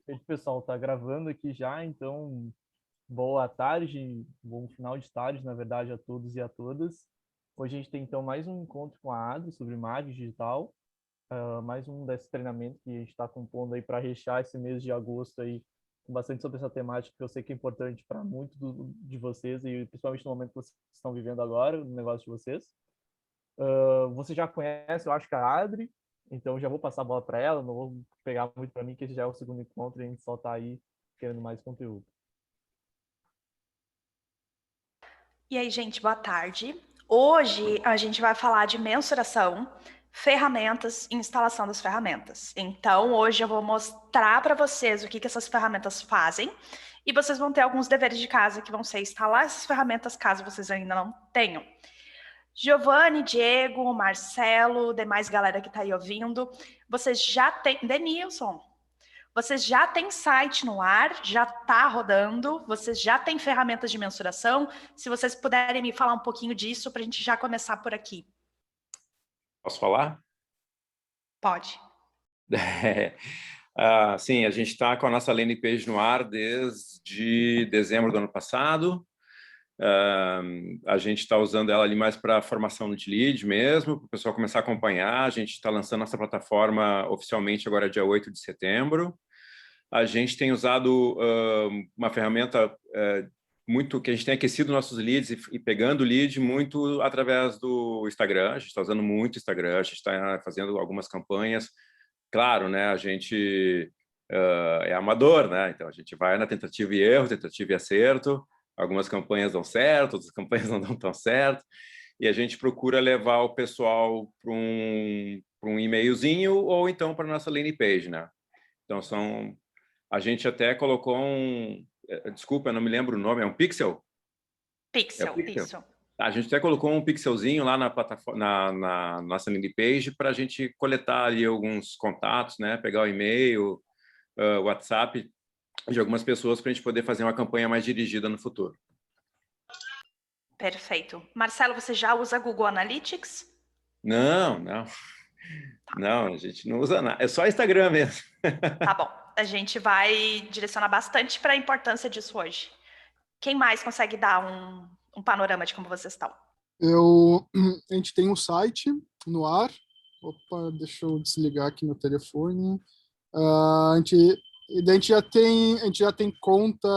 Perfeito, pessoal. Tá gravando aqui já, então boa tarde, bom final de tarde, na verdade, a todos e a todas. Hoje a gente tem então mais um encontro com a Adri sobre marketing digital, mais um desse treinamento que a gente está compondo aí para rechear esse mês de agosto aí com bastante sobre essa temática que eu sei que é importante para muitos de vocês e principalmente no momento que vocês estão vivendo agora, no negócio de vocês. Você já conhece, eu acho que a Adri, então já vou passar a bola para ela, não vou pegar muito para mim, que esse já é o segundo encontro e a gente só está aí querendo mais conteúdo. E aí, gente, boa tarde. Hoje a gente vai falar de mensuração, ferramentas e instalação das ferramentas. Então, hoje eu vou mostrar para vocês o que essas ferramentas fazem e vocês vão ter alguns deveres de casa que vão ser instalar essas ferramentas caso vocês ainda não tenham. Giovanni, Diego, Marcelo, demais galera que está aí ouvindo, vocês já têm... Denilson, vocês já têm site no ar, já está rodando, vocês já têm ferramentas de mensuração. Se vocês puderem me falar um pouquinho disso para a gente já começar por aqui. Posso falar? Pode. Sim, a gente está com a nossa landing page no ar desde dezembro do ano passado. A gente está usando ela ali mais para formação de lead mesmo, para o pessoal começar a acompanhar. A gente está lançando nossa plataforma oficialmente agora dia 8 de setembro. A gente tem usado uma ferramenta muito que a gente tem aquecido nossos leads e pegando lead muito através do Instagram. A gente está usando muito o Instagram, a gente está fazendo algumas campanhas. Claro, né? A gente é amador, né? Então a gente vai na tentativa e erro, tentativa e acerto. Algumas campanhas dão certo, outras campanhas não dão tão certo. E a gente procura levar o pessoal para um e-mailzinho ou então para a nossa landing page, né? Então a gente até colocou desculpa, eu não me lembro o nome, é um pixel? É o Pixel, pixel. isso. A gente até colocou um pixelzinho lá na plataforma, na nossa landing page para a gente coletar ali alguns contatos, né? Pegar o e-mail, o WhatsApp de algumas pessoas para a gente poder fazer uma campanha mais dirigida no futuro. Perfeito. Marcelo, você já usa Google Analytics? Não, a gente não usa nada. É só Instagram mesmo. Tá bom. A gente vai direcionar bastante para a importância disso hoje. Quem mais consegue dar um panorama de como vocês estão? A gente tem um site no ar. Opa, deixa eu desligar aqui meu telefone. A gente já tem conta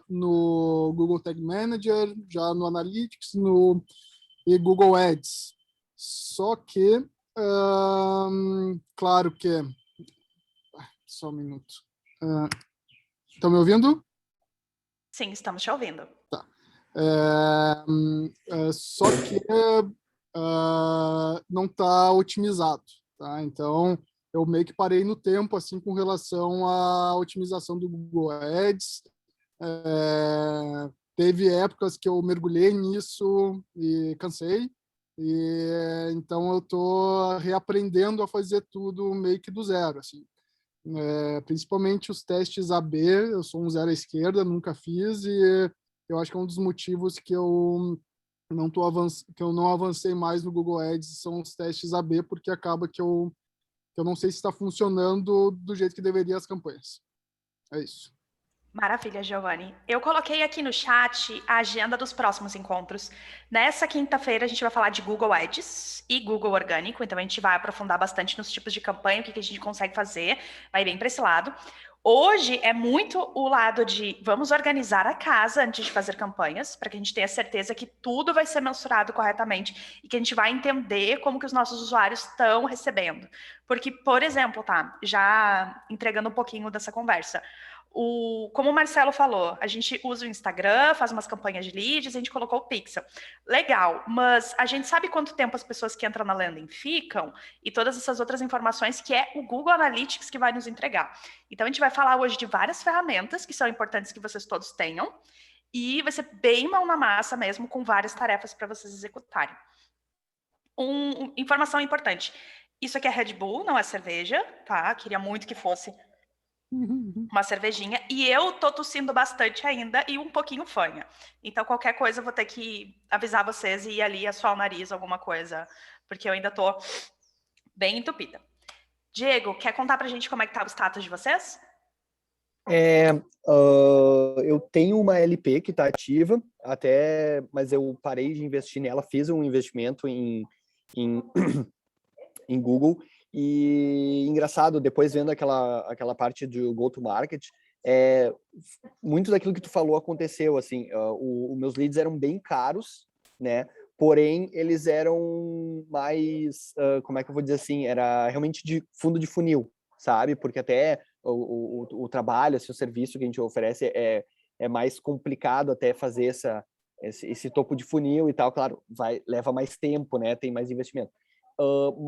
no Google Tag Manager, já no Analytics, e Google Ads. Só que, claro que... Só um minuto. Estão me ouvindo? Sim, estamos te ouvindo. Tá. Só que não está otimizado, tá? Então, eu meio que parei no tempo, assim, com relação à otimização do Google Ads. Teve épocas que eu mergulhei nisso e cansei. Então, eu estou reaprendendo a fazer tudo meio que do zero, assim. Principalmente os testes AB, eu sou um zero à esquerda, nunca fiz, e eu acho que é um dos motivos que eu não avancei mais no Google Ads são os testes AB, porque acaba que eu não sei se está funcionando do jeito que deveria as campanhas. É isso. Maravilha, Giovanni. Eu coloquei aqui no chat a agenda dos próximos encontros. Nessa quinta-feira a gente vai falar de Google Ads e Google Orgânico, então a gente vai aprofundar bastante nos tipos de campanha, o que a gente consegue fazer, vai bem para esse lado. Hoje é muito o lado de vamos organizar a casa antes de fazer campanhas, para que a gente tenha certeza que tudo vai ser mensurado corretamente e que a gente vai entender como que os nossos usuários estão recebendo. Porque, por exemplo, tá, já entregando um pouquinho dessa conversa, como o Marcelo falou, a gente usa o Instagram, faz umas campanhas de leads, a gente colocou o Pixel. Legal, mas a gente sabe quanto tempo as pessoas que entram na landing ficam e todas essas outras informações que é o Google Analytics que vai nos entregar. Então, a gente vai falar hoje de várias ferramentas que são importantes que vocês todos tenham e vai ser bem mão na massa mesmo, com várias tarefas para vocês executarem. Informação importante. Isso aqui é Red Bull, não é cerveja, tá? Queria muito que fosse uma cervejinha, e eu tô tossindo bastante ainda e um pouquinho fanha. Então, qualquer coisa eu vou ter que avisar vocês e ir ali assoar o nariz, alguma coisa, porque eu ainda tô bem entupida. Diego, quer contar pra gente como é que tá o status de vocês? Eu tenho uma LP que está ativa, mas eu parei de investir nela, fiz um investimento em, em Google, e engraçado, depois vendo aquela parte do go-to-market, muito daquilo que tu falou aconteceu, assim, os meus leads eram bem caros, né? Porém, eles eram mais, como é que eu vou dizer assim, era realmente de fundo de funil, sabe? Porque até o trabalho, assim, o serviço que a gente oferece é mais complicado até fazer esse topo de funil e tal, claro, leva mais tempo, né? Tem mais investimento.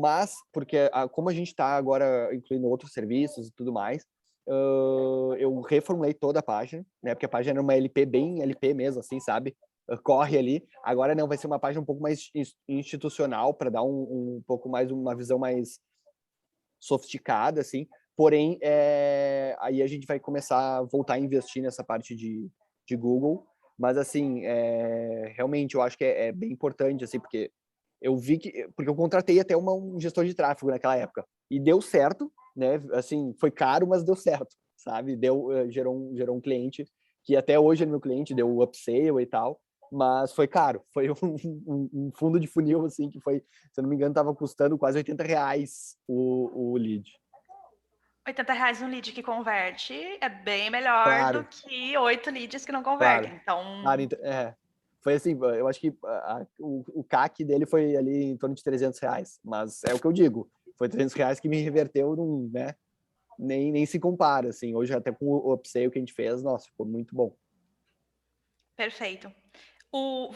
Mas, porque como a gente está agora incluindo outros serviços e tudo mais, eu reformulei toda a página, né? Porque a página era uma LP, bem LP mesmo, assim, sabe? Corre ali. Agora não, vai ser uma página um pouco mais institucional, para dar um pouco mais, uma visão mais sofisticada, assim. Porém, aí a gente vai começar a voltar a investir nessa parte de Google. Mas, assim, realmente, eu acho que é bem importante, assim, porque eu vi porque eu contratei até um gestor de tráfego naquela época. E deu certo, né? Assim, foi caro, mas deu certo, sabe? Gerou um cliente que até hoje é meu cliente, deu upsale e tal, mas foi caro. Foi um fundo de funil, assim, que foi, se eu não me engano, estava custando quase R$80 o lead. R$80 um lead que converte é bem melhor do Claro, que 8 leads que não convertem. claro. Então, Claro, foi assim, eu acho que o CAC dele foi ali em torno de R$300, mas é o que eu digo, foi R$300 que me reverteu num, né? Nem se compara, assim. Hoje, até com o upsale que a gente fez, nossa, ficou muito bom. perfeito. Vou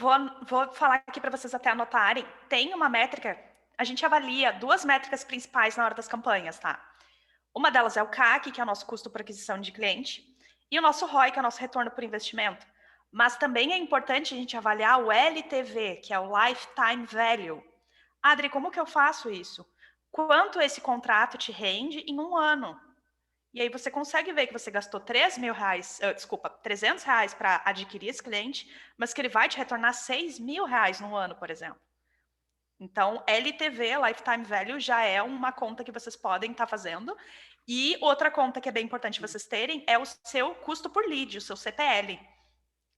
falar aqui para vocês até anotarem. Tem uma métrica, a gente avalia 2 métricas principais na hora das campanhas, tá? Uma delas é o CAC, que é o nosso custo por aquisição de cliente, e o nosso ROI, que é o nosso retorno por investimento. Mas também é importante a gente avaliar o LTV, que é o Lifetime Value. Adri, como que eu faço isso? Quanto esse contrato te rende em um ano? E aí você consegue ver que você gastou R$300 para adquirir esse cliente, mas que ele vai te retornar R$6.000 no ano, por exemplo. Então, LTV, Lifetime Value, já é uma conta que vocês podem estar fazendo. E outra conta que é bem importante vocês terem é o seu custo por lead, o seu CPL.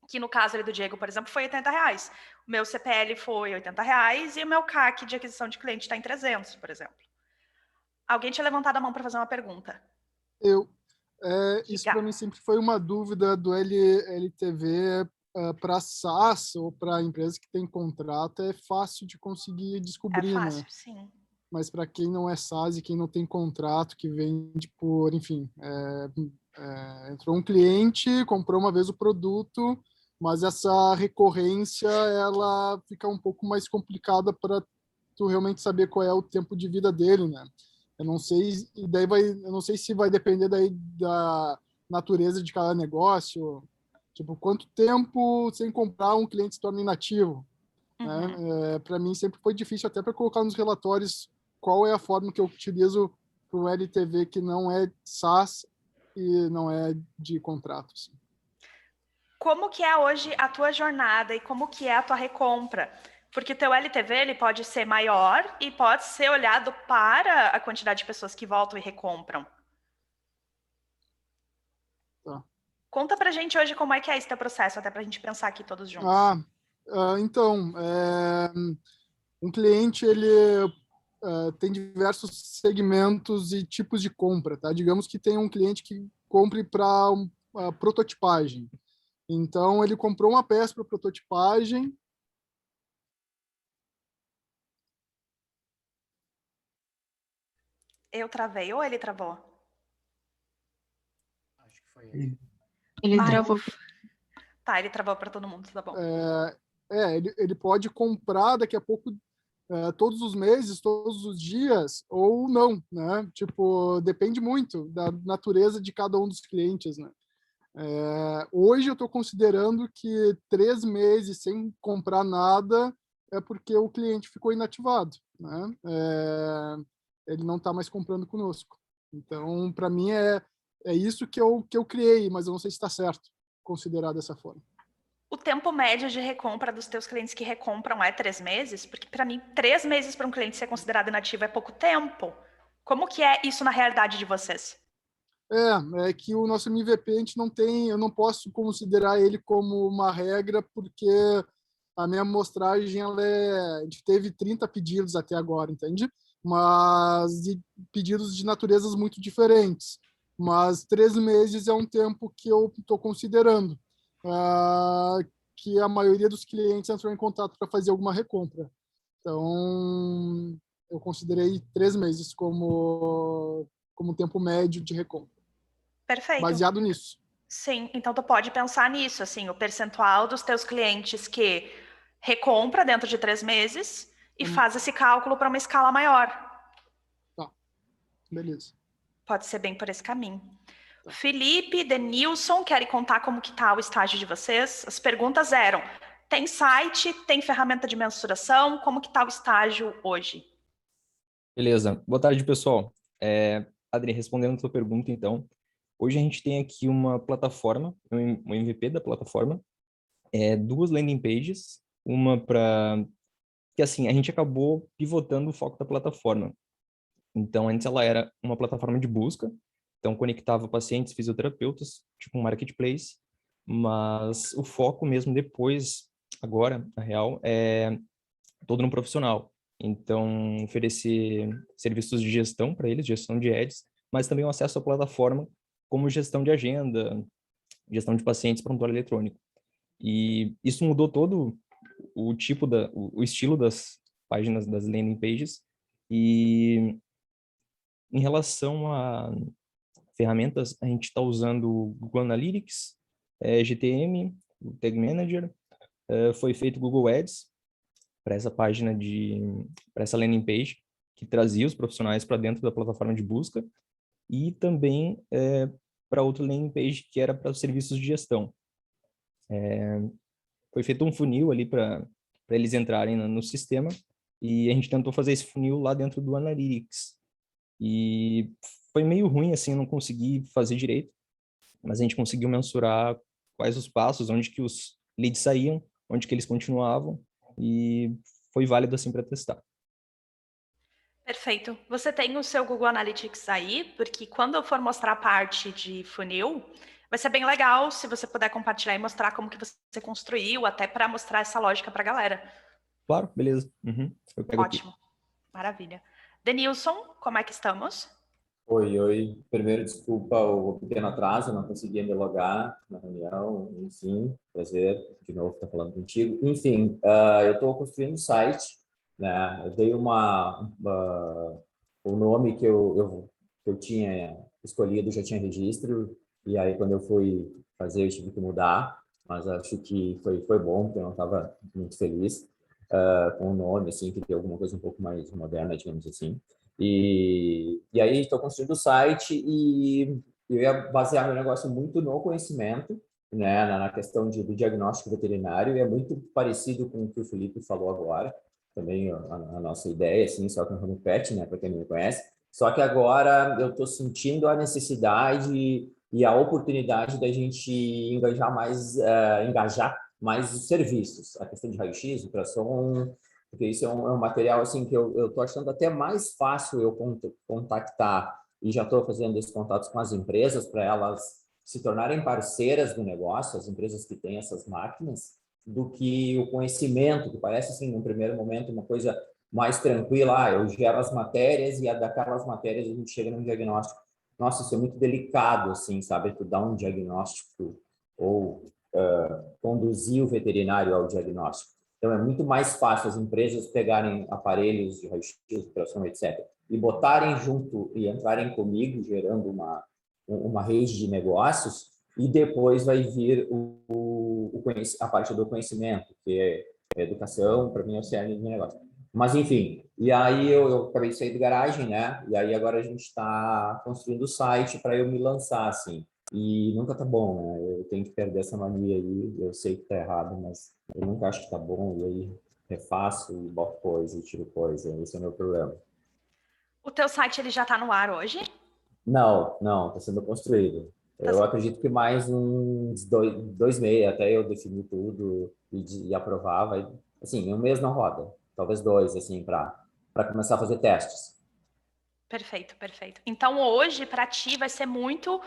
Que no caso ali do Diego, por exemplo, foi R$80. O meu CPL foi R$80 e o meu CAC de aquisição de cliente está em 300, por exemplo. Alguém tinha levantado a mão para fazer uma pergunta. Isso para mim sempre foi uma dúvida do LTV para SaaS ou para empresas que têm contrato, é fácil de conseguir descobrir, É fácil, né? sim. Mas para quem não é SaaS e quem não tem contrato, que vende por, enfim, entrou um cliente, comprou uma vez o produto, mas essa recorrência ela fica um pouco mais complicada para tu realmente saber qual é o tempo de vida dele, né? Eu não sei, eu não sei se vai depender daí da natureza de cada negócio, tipo, quanto tempo sem comprar um cliente se torna inativo, né? Para mim sempre foi difícil até para colocar nos relatórios qual é a forma que eu utilizo para o LTV que não é SaaS e não é de contrato. Assim. Como que é hoje a tua jornada e como que é a tua recompra? Porque teu LTV ele pode ser maior e pode ser olhado para a quantidade de pessoas que voltam e recompram. Tá. Conta pra gente hoje como é que é esse teu processo, até pra gente pensar aqui todos juntos. Então, um cliente ele tem diversos segmentos e tipos de compra, tá? Digamos que tem um cliente que compre para prototipagem. Então, ele comprou uma peça para prototipagem. Eu travei ou ele travou? Acho que foi ele. Ele travou. Tá, ele travou para todo mundo, tá bom. Ele pode comprar daqui a pouco todos os meses, todos os dias, ou não, né? Tipo, depende muito da natureza de cada um dos clientes, né? Hoje eu estou considerando que 3 meses sem comprar nada é porque o cliente ficou inativado, né? Ele não está mais comprando conosco. Então, para mim, é isso que eu criei, mas eu não sei se está certo considerar dessa forma. O tempo médio de recompra dos teus clientes que recompram é 3 meses? Porque, para mim, 3 meses para um cliente ser considerado inativo é pouco tempo. Como que é isso na realidade de vocês? É que o nosso MVP a gente não tem, eu não posso considerar ele como uma regra, porque a minha amostragem, a gente teve 30 pedidos até agora, entende? Mas de pedidos de naturezas muito diferentes. Mas 3 meses é um tempo que eu estou considerando. Que a maioria dos clientes entrou em contato para fazer alguma recompra. Então, eu considerei 3 meses como tempo médio de recompra. Perfeito. Baseado nisso. Sim, então tu pode pensar nisso, assim, o percentual dos teus clientes que recompra dentro de 3 meses e faz esse cálculo para uma escala maior. Tá, beleza. Pode ser bem por esse caminho. Felipe, Denilson, querem contar como que tá o estágio de vocês? As perguntas eram, tem site, tem ferramenta de mensuração, como que tá o estágio hoje? Beleza. Boa tarde, pessoal. Adri, respondendo a tua pergunta, então, hoje a gente tem aqui uma plataforma, um MVP da plataforma, 2 landing pages, uma para... que assim, a gente acabou pivotando o foco da plataforma. Então, antes ela era uma plataforma de busca, então conectava pacientes, fisioterapeutas, tipo um marketplace, mas o foco mesmo depois, agora, na real, é todo no profissional. Então, oferecer serviços de gestão para eles, gestão de ads, mas também o acesso à plataforma como gestão de agenda, gestão de pacientes, prontuário eletrônico. E isso mudou todo o tipo o estilo das páginas, das landing pages. E em relação a ferramentas, a gente está usando o Google Analytics, GTM, o Tag Manager, foi feito o Google Ads para essa página para essa landing page, que trazia os profissionais para dentro da plataforma de busca, e também para outra landing page que era para os serviços de gestão. Foi feito um funil ali para eles entrarem no sistema, e a gente tentou fazer esse funil lá dentro do Analytics. E foi meio ruim, assim, eu não consegui fazer direito, mas a gente conseguiu mensurar quais os passos, onde que os leads saíam, onde que eles continuavam, e foi válido, assim, para testar. Perfeito. Você tem o seu Google Analytics aí, porque quando eu for mostrar a parte de funil, vai ser bem legal se você puder compartilhar e mostrar como que você construiu, até para mostrar essa lógica para a galera. Claro, beleza. Eu pego Ótimo. aqui. Maravilha. Denilson, como é que estamos? Oi. Primeiro, desculpa o pequeno atraso, não conseguia me logar na reunião. Enfim, prazer de novo estar falando contigo. Enfim, eu estou construindo um site, né? Eu dei o nome que eu tinha escolhido, já tinha registro, e aí quando eu fui fazer eu tive que mudar, mas acho que foi bom, porque eu não estava muito feliz com o nome, assim, queria alguma coisa um pouco mais moderna, digamos assim. E aí estou construindo o site e eu ia basear meu negócio muito no conhecimento, né, na questão do diagnóstico veterinário, e é muito parecido com o que o Felipe falou agora, também a nossa ideia, assim, só com o ramo pet, né, para quem não me conhece. Só que agora eu estou sentindo a necessidade e a oportunidade da gente engajar mais os serviços, a questão de raio-x, ultrassom, porque isso é um material assim que eu estou achando até mais fácil eu contactar, e já estou fazendo esses contatos com as empresas para elas se tornarem parceiras do negócio, as empresas que têm essas máquinas, do que o conhecimento, que parece assim, num primeiro momento, uma coisa mais tranquila. Eu gero as matérias e daquelas matérias a gente chega num diagnóstico. Nossa, isso é muito delicado, assim, sabe? Tu dar um diagnóstico ou conduzir o veterinário ao diagnóstico. Então, é muito mais fácil as empresas pegarem aparelhos de raio-x, ultrassom, etc., e botarem junto e entrarem comigo, gerando uma rede de negócios, e depois vai vir a parte do conhecimento, que é educação, para mim é o cerne do negócio. Mas, enfim, e aí eu acabei de sair de garagem, né? E aí agora a gente está construindo o site para eu me lançar, assim. E nunca tá bom, né? Eu tenho que perder essa mania aí. Eu sei que tá errado, mas eu nunca acho que tá bom. E aí refaço e boto coisa e tiro coisa. Esse é o meu problema. O teu site ele já está no ar hoje? Não, tá sendo construído. Eu acredito que mais uns 2 meses até eu definir tudo e aprovar. Assim, um mês não roda. Talvez 2, assim, para começar a fazer testes. Perfeito, perfeito. Então, hoje, para ti, vai ser muito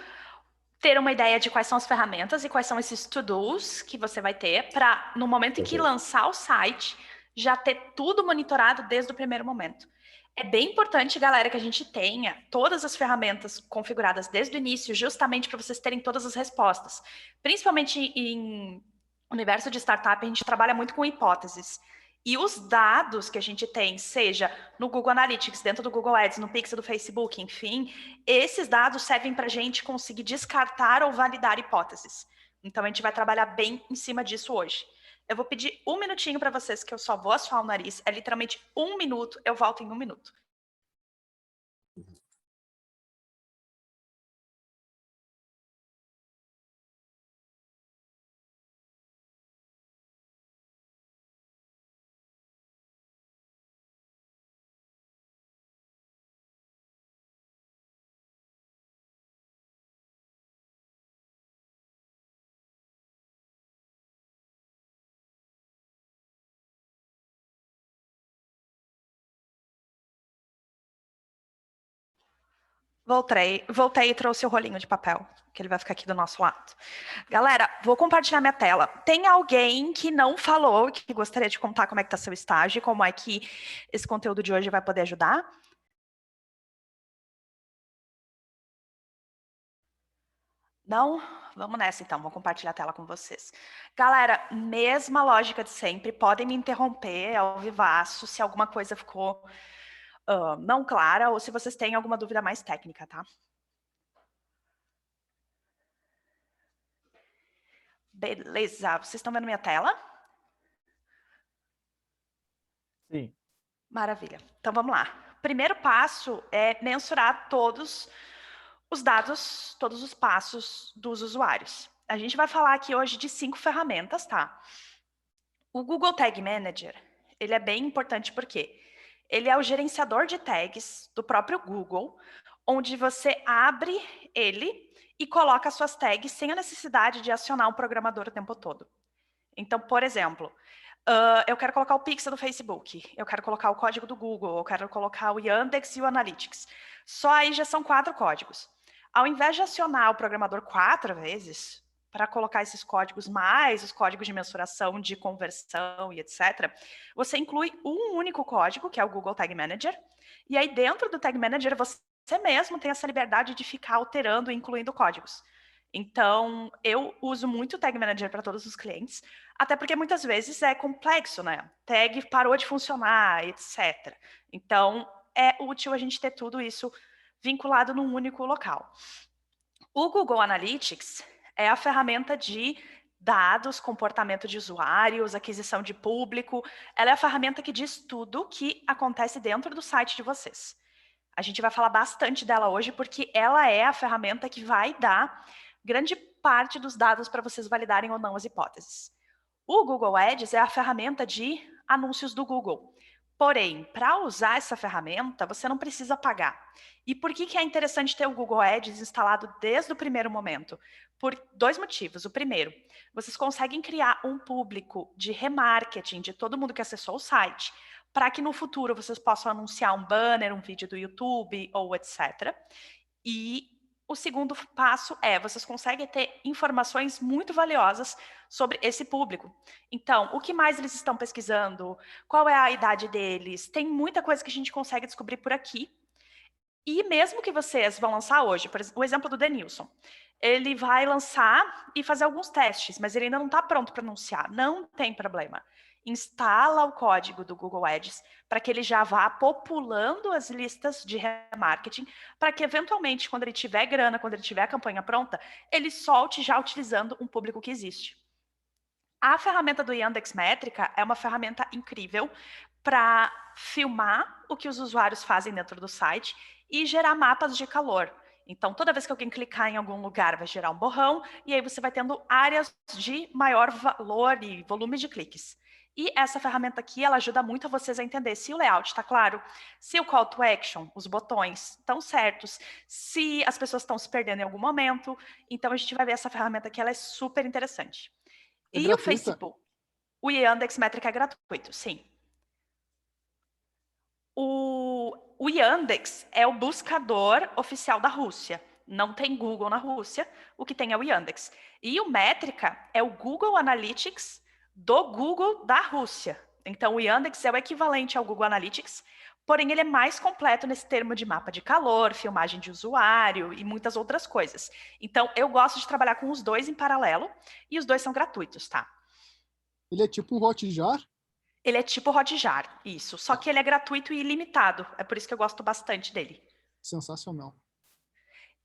ter uma ideia de quais são as ferramentas e quais são esses to-dos que você vai ter para, no momento em que Perfeito. lançar o site, já ter tudo monitorado desde o primeiro momento. É bem importante, galera, que a gente tenha todas as ferramentas configuradas desde o início, justamente para vocês terem todas as respostas. Principalmente em universo de startup, a gente trabalha muito com hipóteses. E os dados que a gente tem, seja no Google Analytics, dentro do Google Ads, no Pixel do Facebook, enfim, esses dados servem para a gente conseguir descartar ou validar hipóteses. Então, a gente vai trabalhar bem em cima disso hoje. Eu vou pedir 1 minutinho para vocês, que eu só vou assoar o nariz. É literalmente 1 minuto, eu volto em 1 minuto. Voltei e trouxe o rolinho de papel, que ele vai ficar aqui do nosso lado. Galera, vou compartilhar minha tela. Tem alguém que não falou, que gostaria de contar como é que está seu estágio, como é que esse conteúdo de hoje vai poder ajudar? Não? Vamos nessa então, vou compartilhar a tela com vocês. Galera, mesma lógica de sempre, podem me interromper ao vivaço se alguma coisa ficou não clara ou se vocês têm alguma dúvida mais técnica, tá? Beleza, vocês estão vendo minha tela? Sim. Maravilha. Então vamos lá. Primeiro passo é mensurar todos os dados, todos os passos dos usuários. A gente vai falar aqui hoje de 5 ferramentas, tá? O Google Tag Manager, ele é bem importante porque ele é o gerenciador de tags do próprio Google, onde você abre ele e coloca suas tags sem a necessidade de acionar um programador o tempo todo. Então, por exemplo, eu quero colocar o Pixel do Facebook, eu quero colocar o código do Google, eu quero colocar o Yandex e o Analytics. Só aí já são 4 códigos. Ao invés de acionar o programador 4 vezes, para colocar esses códigos mais os códigos de mensuração, de conversão e etc., você inclui um único código, que é o Google Tag Manager, e aí dentro do Tag Manager você mesmo tem essa liberdade de ficar alterando e incluindo códigos. Então, eu uso muito o Tag Manager para todos os clientes, até porque muitas vezes é complexo, né? Tag parou de funcionar, etc. Então, é útil a gente ter tudo isso vinculado num único local. O Google Analytics é a ferramenta de dados, comportamento de usuários, aquisição de público. Ela é a ferramenta que diz tudo que acontece dentro do site de vocês. A gente vai falar bastante dela hoje porque ela é a ferramenta que vai dar grande parte dos dados para vocês validarem ou não as hipóteses. O Google Ads é a ferramenta de anúncios do Google. Porém, para usar essa ferramenta, você não precisa pagar. E por que é interessante ter o Google Ads instalado desde o primeiro momento? Por 2 motivos. O primeiro, vocês conseguem criar um público de remarketing de todo mundo que acessou o site, para que no futuro vocês possam anunciar um banner, um vídeo do YouTube ou etc. E o segundo passo é, vocês conseguem ter informações muito valiosas sobre esse público. Então, o que mais eles estão pesquisando? Qual é a idade deles? Tem muita coisa que a gente consegue descobrir por aqui. E mesmo que vocês vão lançar hoje, por exemplo, o exemplo do Denilson, ele vai lançar e fazer alguns testes, mas ele ainda não está pronto para anunciar. Não tem problema. Instala o código do Google Ads para que ele já vá populando as listas de remarketing, para que eventualmente, quando ele tiver grana, quando ele tiver a campanha pronta, ele solte já utilizando um público que existe. A ferramenta do Yandex Métrica é uma ferramenta incrível para filmar o que os usuários fazem dentro do site e gerar mapas de calor. Então, toda vez que alguém clicar em algum lugar, vai gerar um borrão, e aí você vai tendo áreas de maior valor e volume de cliques. E essa ferramenta aqui, ela ajuda muito a vocês a entender se o layout está claro, se o call to action, os botões estão certos, se as pessoas estão se perdendo em algum momento. Então, a gente vai ver essa ferramenta aqui, ela é super interessante. É E gratuita? o Facebook? O Yandex Métrica é gratuito, sim. O O Yandex é o buscador oficial da Rússia. Não tem Google na Rússia, o que tem é o Yandex. E o Métrica é o Google Analytics do Google da Rússia. Então, o Yandex é o equivalente ao Google Analytics, porém ele é mais completo nesse termo de mapa de calor, filmagem de usuário e muitas outras coisas. Então, eu gosto de trabalhar com os dois em paralelo e os dois são gratuitos, tá? Ele é tipo um Hotjar? Ele é tipo Hotjar, isso. Só que ele é gratuito e ilimitado. É por isso que eu gosto bastante dele. Sensacional.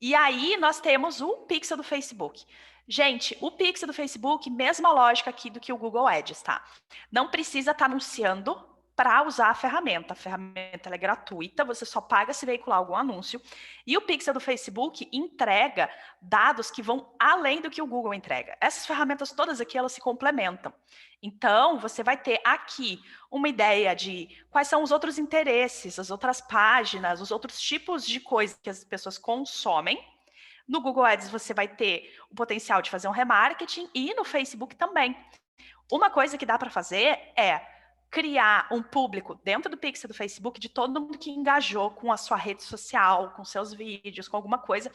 E aí nós temos o Pixel do Facebook. Gente, o Pixel do Facebook, mesma lógica aqui do que o Google Ads, tá? Não precisa estar anunciando para usar a ferramenta. A ferramenta ela é gratuita, você só paga se veicular algum anúncio. E o Pixel do Facebook entrega dados que vão além do que o Google entrega. Essas ferramentas todas aqui, elas se complementam. Então, você vai ter aqui uma ideia de quais são os outros interesses, as outras páginas, os outros tipos de coisas que as pessoas consomem. No Google Ads, você vai ter o potencial de fazer um remarketing e no Facebook também. Uma coisa que dá para fazer é criar um público dentro do Pixel do Facebook de todo mundo que engajou com a sua rede social, com seus vídeos, com alguma coisa,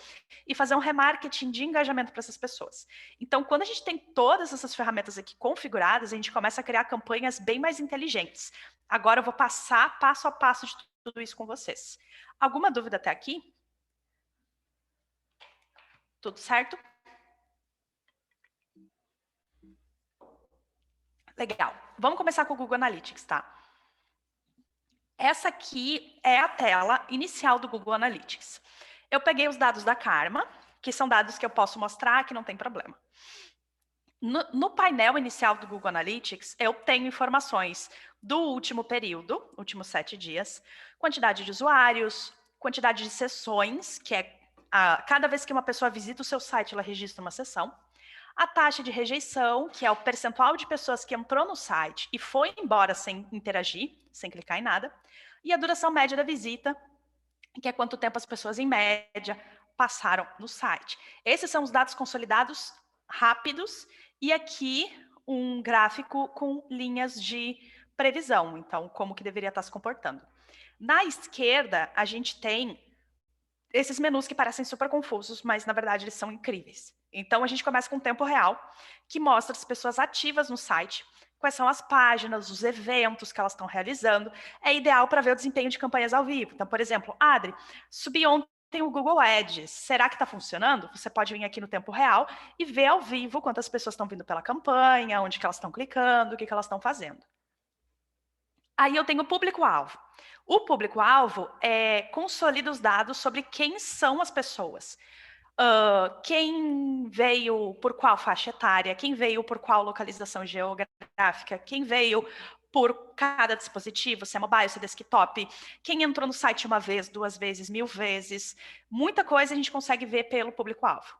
e fazer um remarketing de engajamento para essas pessoas. Então, quando a gente tem todas essas ferramentas aqui configuradas, a gente começa a criar campanhas bem mais inteligentes. Agora eu vou passar passo a passo de tudo isso com vocês. Alguma dúvida até aqui? Tudo certo? Legal. Vamos começar com o Google Analytics, tá? Essa aqui é a tela inicial do Google Analytics. Eu peguei os dados da Karma, que são dados que eu posso mostrar, que não tem problema. No painel inicial do Google Analytics, eu tenho informações do último período, últimos 7 dias, quantidade de usuários, quantidade de sessões, que é cada vez que uma pessoa visita o seu site, ela registra uma sessão. A taxa de rejeição, que é o percentual de pessoas que entrou no site e foi embora sem interagir, sem clicar em nada. E a duração média da visita, que é quanto tempo as pessoas, em média, passaram no site. Esses são os dados consolidados rápidos. E aqui um gráfico com linhas de previsão. Então, como que deveria estar se comportando. Na esquerda, a gente tem esses menus que parecem super confusos, mas na verdade eles são incríveis. Então a gente começa com o tempo real, que mostra as pessoas ativas no site, quais são as páginas, os eventos que elas estão realizando. É ideal para ver o desempenho de campanhas ao vivo. Então, por exemplo, Adri, subi ontem o Google Ads, será que está funcionando? Você pode vir aqui no tempo real e ver ao vivo quantas pessoas estão vindo pela campanha, onde que elas estão clicando, o que elas estão fazendo. Aí eu tenho o público-alvo. O público-alvo consolida os dados sobre quem são as pessoas. Quem veio por qual faixa etária, quem veio por qual localização geográfica, quem veio por cada dispositivo, se é mobile, se é desktop, quem entrou no site uma vez, 2 vezes, 1000 vezes. Muita coisa a gente consegue ver pelo público-alvo.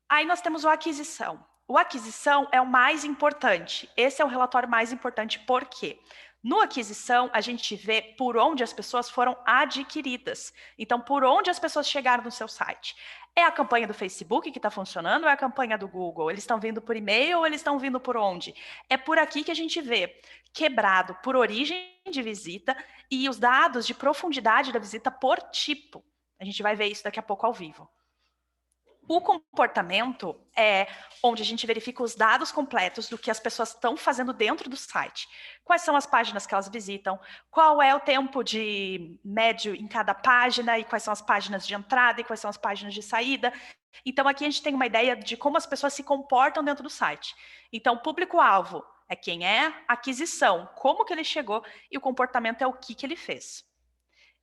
Aí nós temos o aquisição. O aquisição é o mais importante. Esse é o relatório mais importante, por quê? No aquisição, a gente vê por onde as pessoas foram adquiridas. Então, por onde as pessoas chegaram no seu site. É a campanha do Facebook que está funcionando ou é a campanha do Google? Eles estão vindo por e-mail ou eles estão vindo por onde? É por aqui que a gente vê quebrado por origem de visita e os dados de profundidade da visita por tipo. A gente vai ver isso daqui a pouco ao vivo. O comportamento é onde a gente verifica os dados completos do que as pessoas estão fazendo dentro do site. Quais são as páginas que elas visitam, qual é o tempo de médio em cada página, e quais são as páginas de entrada, e quais são as páginas de saída. Então, aqui a gente tem uma ideia de como as pessoas se comportam dentro do site. Então, o público-alvo é quem é, aquisição, como que ele chegou, e o comportamento é o que ele fez.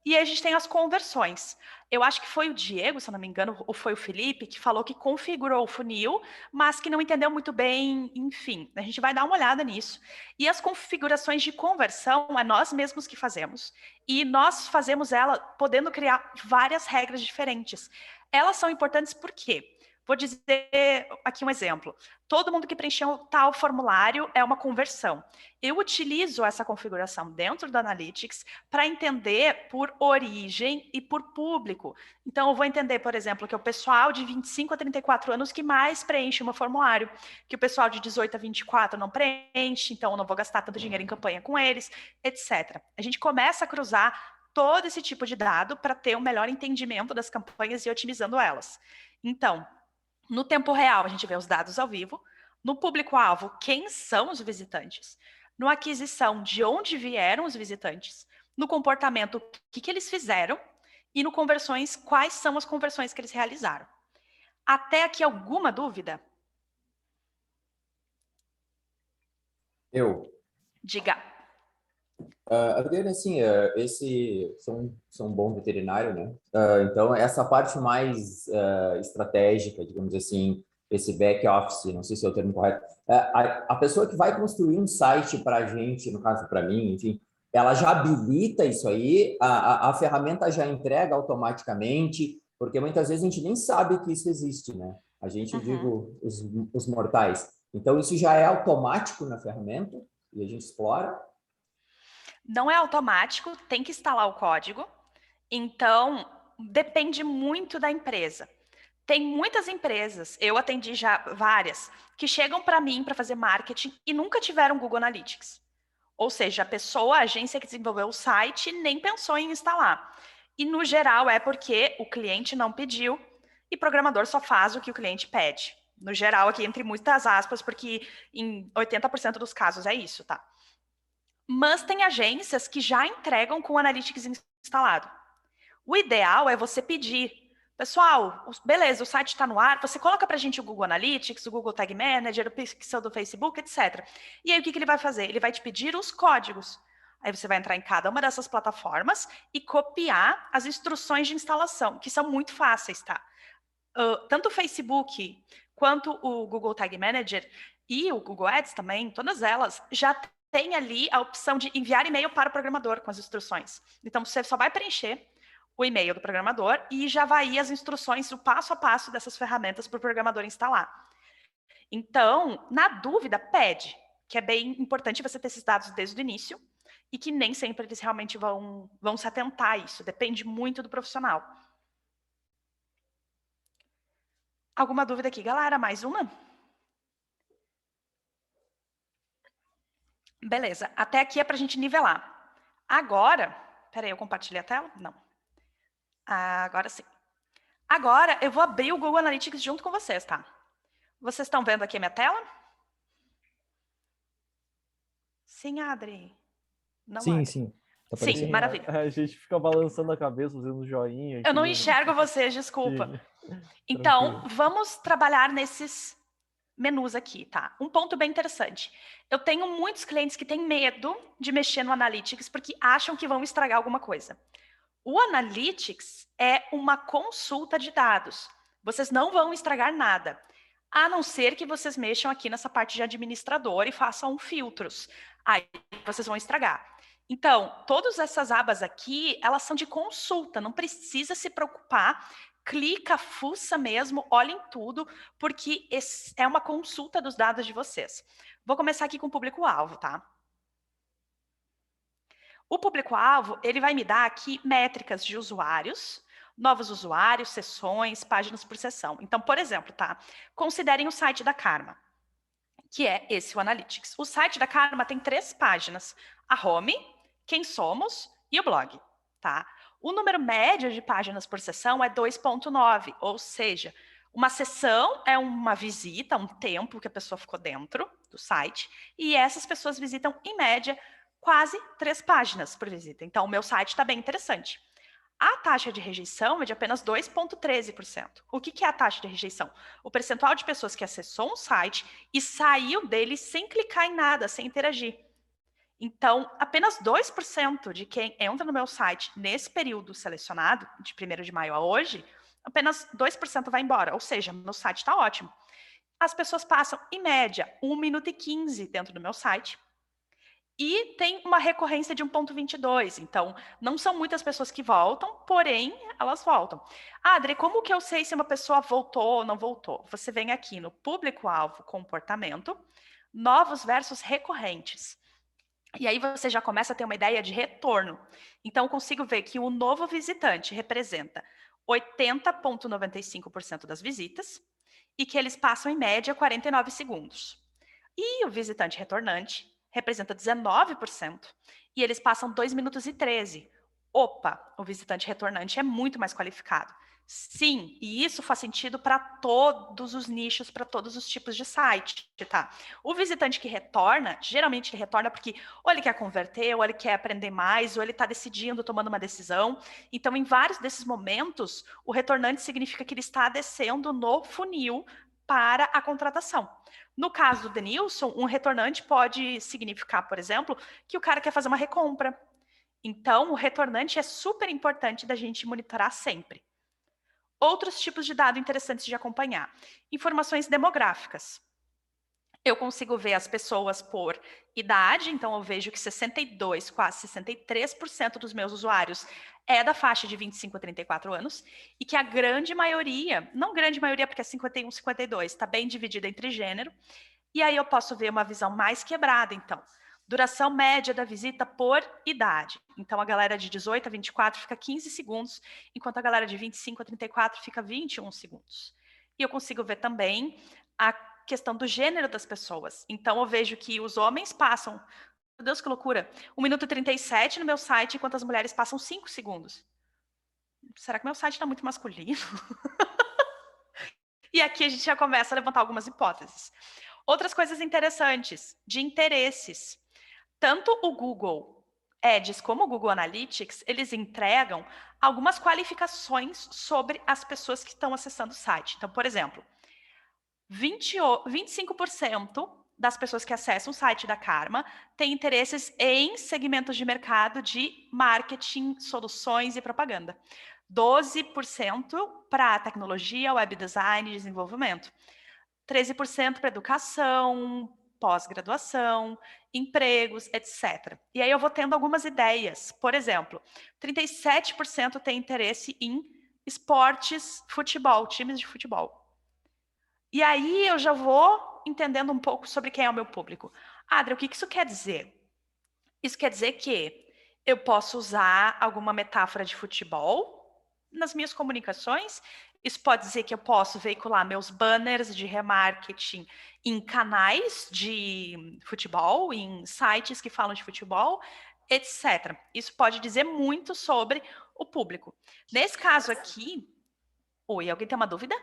E aí a gente tem as conversões. Eu acho que foi o Diego, se eu não me engano, ou foi o Felipe, que falou que configurou o funil, mas que não entendeu muito bem, enfim. A gente vai dar uma olhada nisso. E as configurações de conversão é nós mesmos que fazemos. E nós fazemos ela podendo criar várias regras diferentes. Elas são importantes por quê? Vou dizer aqui um exemplo. Todo mundo que preencheu tal formulário é uma conversão. Eu utilizo essa configuração dentro do Analytics para entender por origem e por público. Então, eu vou entender, por exemplo, que é o pessoal de 25 a 34 anos que mais preenche o meu formulário, que o pessoal de 18 a 24 não preenche, então eu não vou gastar tanto dinheiro em campanha com eles, etc. A gente começa a cruzar todo esse tipo de dado para ter um melhor entendimento das campanhas e otimizando elas. Então, no tempo real, a gente vê os dados ao vivo. No público-alvo, quem são os visitantes? No aquisição, de onde vieram os visitantes? No comportamento, o que eles fizeram? E no conversões, quais são as conversões que eles realizaram? Até aqui, alguma dúvida? Diga. Adriana, assim, sou um bom veterinário, né? Então, essa parte mais estratégica, digamos assim, esse back office, não sei se é o termo correto, a pessoa que vai construir um site para a gente, no caso para mim, enfim, ela já habilita isso aí, a ferramenta já entrega automaticamente, porque muitas vezes a gente nem sabe que isso existe, né? A gente, digo, os mortais. Então, isso já é automático na ferramenta e a gente explora. Não é automático, tem que instalar o código. Então, depende muito da empresa. Tem muitas empresas, eu atendi já várias, que chegam para mim para fazer marketing e nunca tiveram Google Analytics. Ou seja, a agência que desenvolveu o site nem pensou em instalar. E, no geral, é porque o cliente não pediu e o programador só faz o que o cliente pede. No geral, aqui entre muitas aspas, porque em 80% dos casos é isso, tá? Mas tem agências que já entregam com o Analytics instalado. O ideal é você pedir, pessoal, beleza, o site está no ar, você coloca para a gente o Google Analytics, o Google Tag Manager, o pixel do Facebook, etc. E aí o que ele vai fazer? Ele vai te pedir os códigos. Aí você vai entrar em cada uma dessas plataformas e copiar as instruções de instalação, que são muito fáceis, tá? Tanto o Facebook quanto o Google Tag Manager e o Google Ads também, todas elas já tem ali a opção de enviar e-mail para o programador com as instruções. Então, você só vai preencher o e-mail do programador e já vai ir as instruções, o passo a passo dessas ferramentas para o programador instalar. Então, na dúvida, pede, que é bem importante você ter esses dados desde o início e que nem sempre eles realmente vão se atentar a isso. Depende muito do profissional. Alguma dúvida aqui, galera? Mais uma? Beleza, até aqui é para a gente nivelar. Agora, peraí, eu compartilhei a tela? Não. Agora sim. Agora eu vou abrir o Google Analytics junto com vocês, tá? Vocês estão vendo aqui a minha tela? Sim, Adri? Não, Sim, Adri. sim. Tá Sim, aparecendo. maravilha. A gente fica balançando a cabeça, fazendo joinha. Eu não aqui, enxergo vocês, desculpa. Sim. Então, Tranquilo. vamos trabalhar nesses menus aqui, tá? Um ponto bem interessante. Eu tenho muitos clientes que têm medo de mexer no Analytics porque acham que vão estragar alguma coisa. O Analytics é uma consulta de dados. Vocês não vão estragar nada, a não ser que vocês mexam aqui nessa parte de administrador e façam filtros. Aí vocês vão estragar. Então, todas essas abas aqui, elas são de consulta, não precisa se preocupar. Clica, fuça mesmo, olha em tudo, porque é uma consulta dos dados de vocês. Vou começar aqui com o público-alvo, tá? O público-alvo, ele vai me dar aqui métricas de usuários, novos usuários, sessões, páginas por sessão. Então, por exemplo, tá? Considerem o site da Karma, que é esse o Analytics. O site da Karma tem 3 páginas: a home, quem somos e o blog, tá? O número médio de páginas por sessão é 2.9, ou seja, uma sessão é uma visita, um tempo que a pessoa ficou dentro do site, e essas pessoas visitam, em média, quase 3 páginas por visita. Então, o meu site está bem interessante. A taxa de rejeição é de apenas 2,13%. O que é a taxa de rejeição? O percentual de pessoas que acessou um site e saiu dele sem clicar em nada, sem interagir. Então, apenas 2% de quem entra no meu site nesse período selecionado, de 1º de maio a hoje, apenas 2% vai embora. Ou seja, meu site está ótimo. As pessoas passam, em média, 1 minuto e 15 dentro do meu site. E tem uma recorrência de 1,22. Então, não são muitas pessoas que voltam, porém, elas voltam. Adri, como que eu sei se uma pessoa voltou ou não voltou? Você vem aqui no público-alvo comportamento, novos versus recorrentes. E aí você já começa a ter uma ideia de retorno. Então, eu consigo ver que o novo visitante representa 80,95% das visitas e que eles passam, em média, 49 segundos. E o visitante retornante representa 19%, e eles passam 2 minutos e 13. opa, o visitante retornante é muito mais qualificado. Sim, e isso faz sentido para todos os nichos, para todos os tipos de site, tá? O visitante que retorna, geralmente ele retorna porque ou ele quer converter, ou ele quer aprender mais, ou ele está decidindo, tomando uma decisão. Então, em vários desses momentos, o retornante significa que ele está descendo no funil para a contratação. No caso do Denilson, um retornante pode significar, por exemplo, que o cara quer fazer uma recompra. Então, o retornante é super importante da gente monitorar sempre. Outros tipos de dado interessantes de acompanhar. Informações demográficas. Eu consigo ver as pessoas por idade, então eu vejo que 62, quase 63% dos meus usuários é da faixa de 25 a 34 anos, e que a grande maioria, não grande maioria porque é 51, 52, está bem dividida entre gênero, e aí eu posso ver uma visão mais quebrada, então. Duração média da visita por idade. Então, a galera de 18 a 24 fica 15 segundos, enquanto a galera de 25 a 34 fica 21 segundos. E eu consigo ver também a questão do gênero das pessoas. Então, eu vejo que os homens passam, meu Deus, que loucura, 1 minuto e 37 no meu site, enquanto as mulheres passam 5 segundos. Será que meu site está muito masculino? E aqui a gente já começa a levantar algumas hipóteses. Outras coisas interessantes, de interesses. Tanto o Google Ads como o Google Analytics, eles entregam algumas qualificações sobre as pessoas que estão acessando o site. Então, por exemplo, 25% das pessoas que acessam o site da Karma têm interesses em segmentos de mercado de marketing, soluções e propaganda. 12% para tecnologia, web design e desenvolvimento. 13% para educação, pós-graduação, empregos, etc. E aí eu vou tendo algumas ideias. Por exemplo, 37% tem interesse em esportes, futebol, times de futebol. E aí eu já vou entendendo um pouco sobre quem é o meu público. Adri, o que isso quer dizer? Isso quer dizer que eu posso usar alguma metáfora de futebol nas minhas comunicações. Isso pode dizer que eu posso veicular meus banners de remarketing em canais de futebol, em sites que falam de futebol, etc. Isso pode dizer muito sobre o público. Nesse caso aqui... Oi, alguém tem uma dúvida?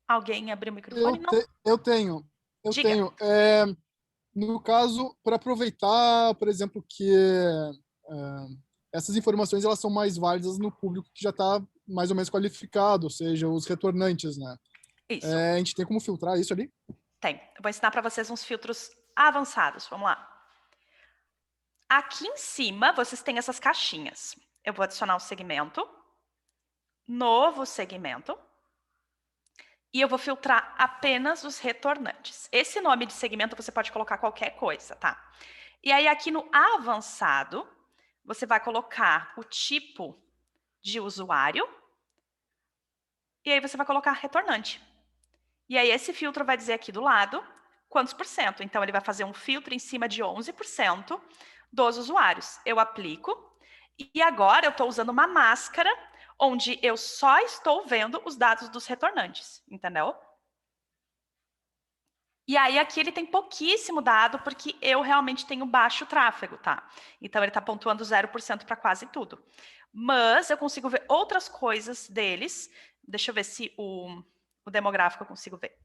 Alguém abriu o microfone? Não? Eu tenho. Diga. No caso, para aproveitar, por exemplo, que essas informações elas são mais válidas no público que já está mais ou menos qualificado, ou seja, os retornantes, né? Isso. A gente tem como filtrar isso ali? Tem. Eu vou ensinar para vocês uns filtros avançados. Vamos lá. Aqui em cima, vocês têm essas caixinhas. Eu vou adicionar um segmento. Novo segmento. E eu vou filtrar apenas os retornantes. Esse nome de segmento você pode colocar qualquer coisa, tá? E aí aqui no avançado, você vai colocar o tipo de usuário. E aí você vai colocar retornante. E aí esse filtro vai dizer aqui do lado quantos por cento. Então ele vai fazer um filtro em cima de 11% dos usuários. Eu aplico. E agora eu estou usando uma máscara onde eu só estou vendo os dados dos retornantes, entendeu? E aí aqui ele tem pouquíssimo dado porque eu realmente tenho baixo tráfego, tá? Então ele está pontuando 0% para quase tudo. Mas eu consigo ver outras coisas deles. Deixa eu ver se o demográfico eu consigo ver.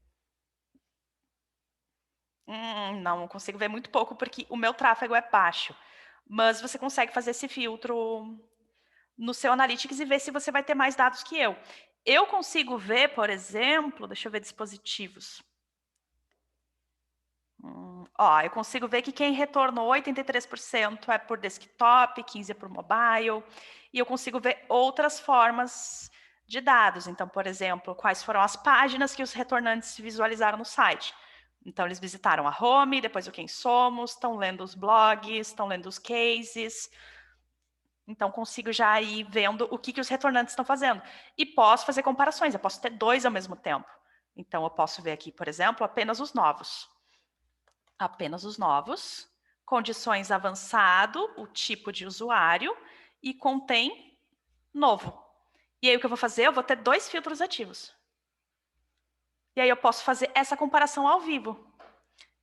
Não consigo ver muito pouco porque o meu tráfego é baixo. Mas você consegue fazer esse filtro no seu Analytics e ver se você vai ter mais dados que eu. Eu consigo ver, por exemplo, deixa eu ver dispositivos. Eu consigo ver que quem retornou 83% é por desktop, 15% é por mobile. E eu consigo ver outras formas de dados. Então, por exemplo, quais foram as páginas que os retornantes visualizaram no site. Então, eles visitaram a home, depois o Quem Somos, estão lendo os blogs, estão lendo os cases. Então, consigo já ir vendo o que os retornantes estão fazendo. E posso fazer comparações, eu posso ter 2 ao mesmo tempo. Então, eu posso ver aqui, por exemplo, apenas os novos. Apenas os novos. Condições avançado, o tipo de usuário. E contém novo. E aí, o que eu vou fazer? Eu vou ter 2 filtros ativos. E aí, eu posso fazer essa comparação ao vivo.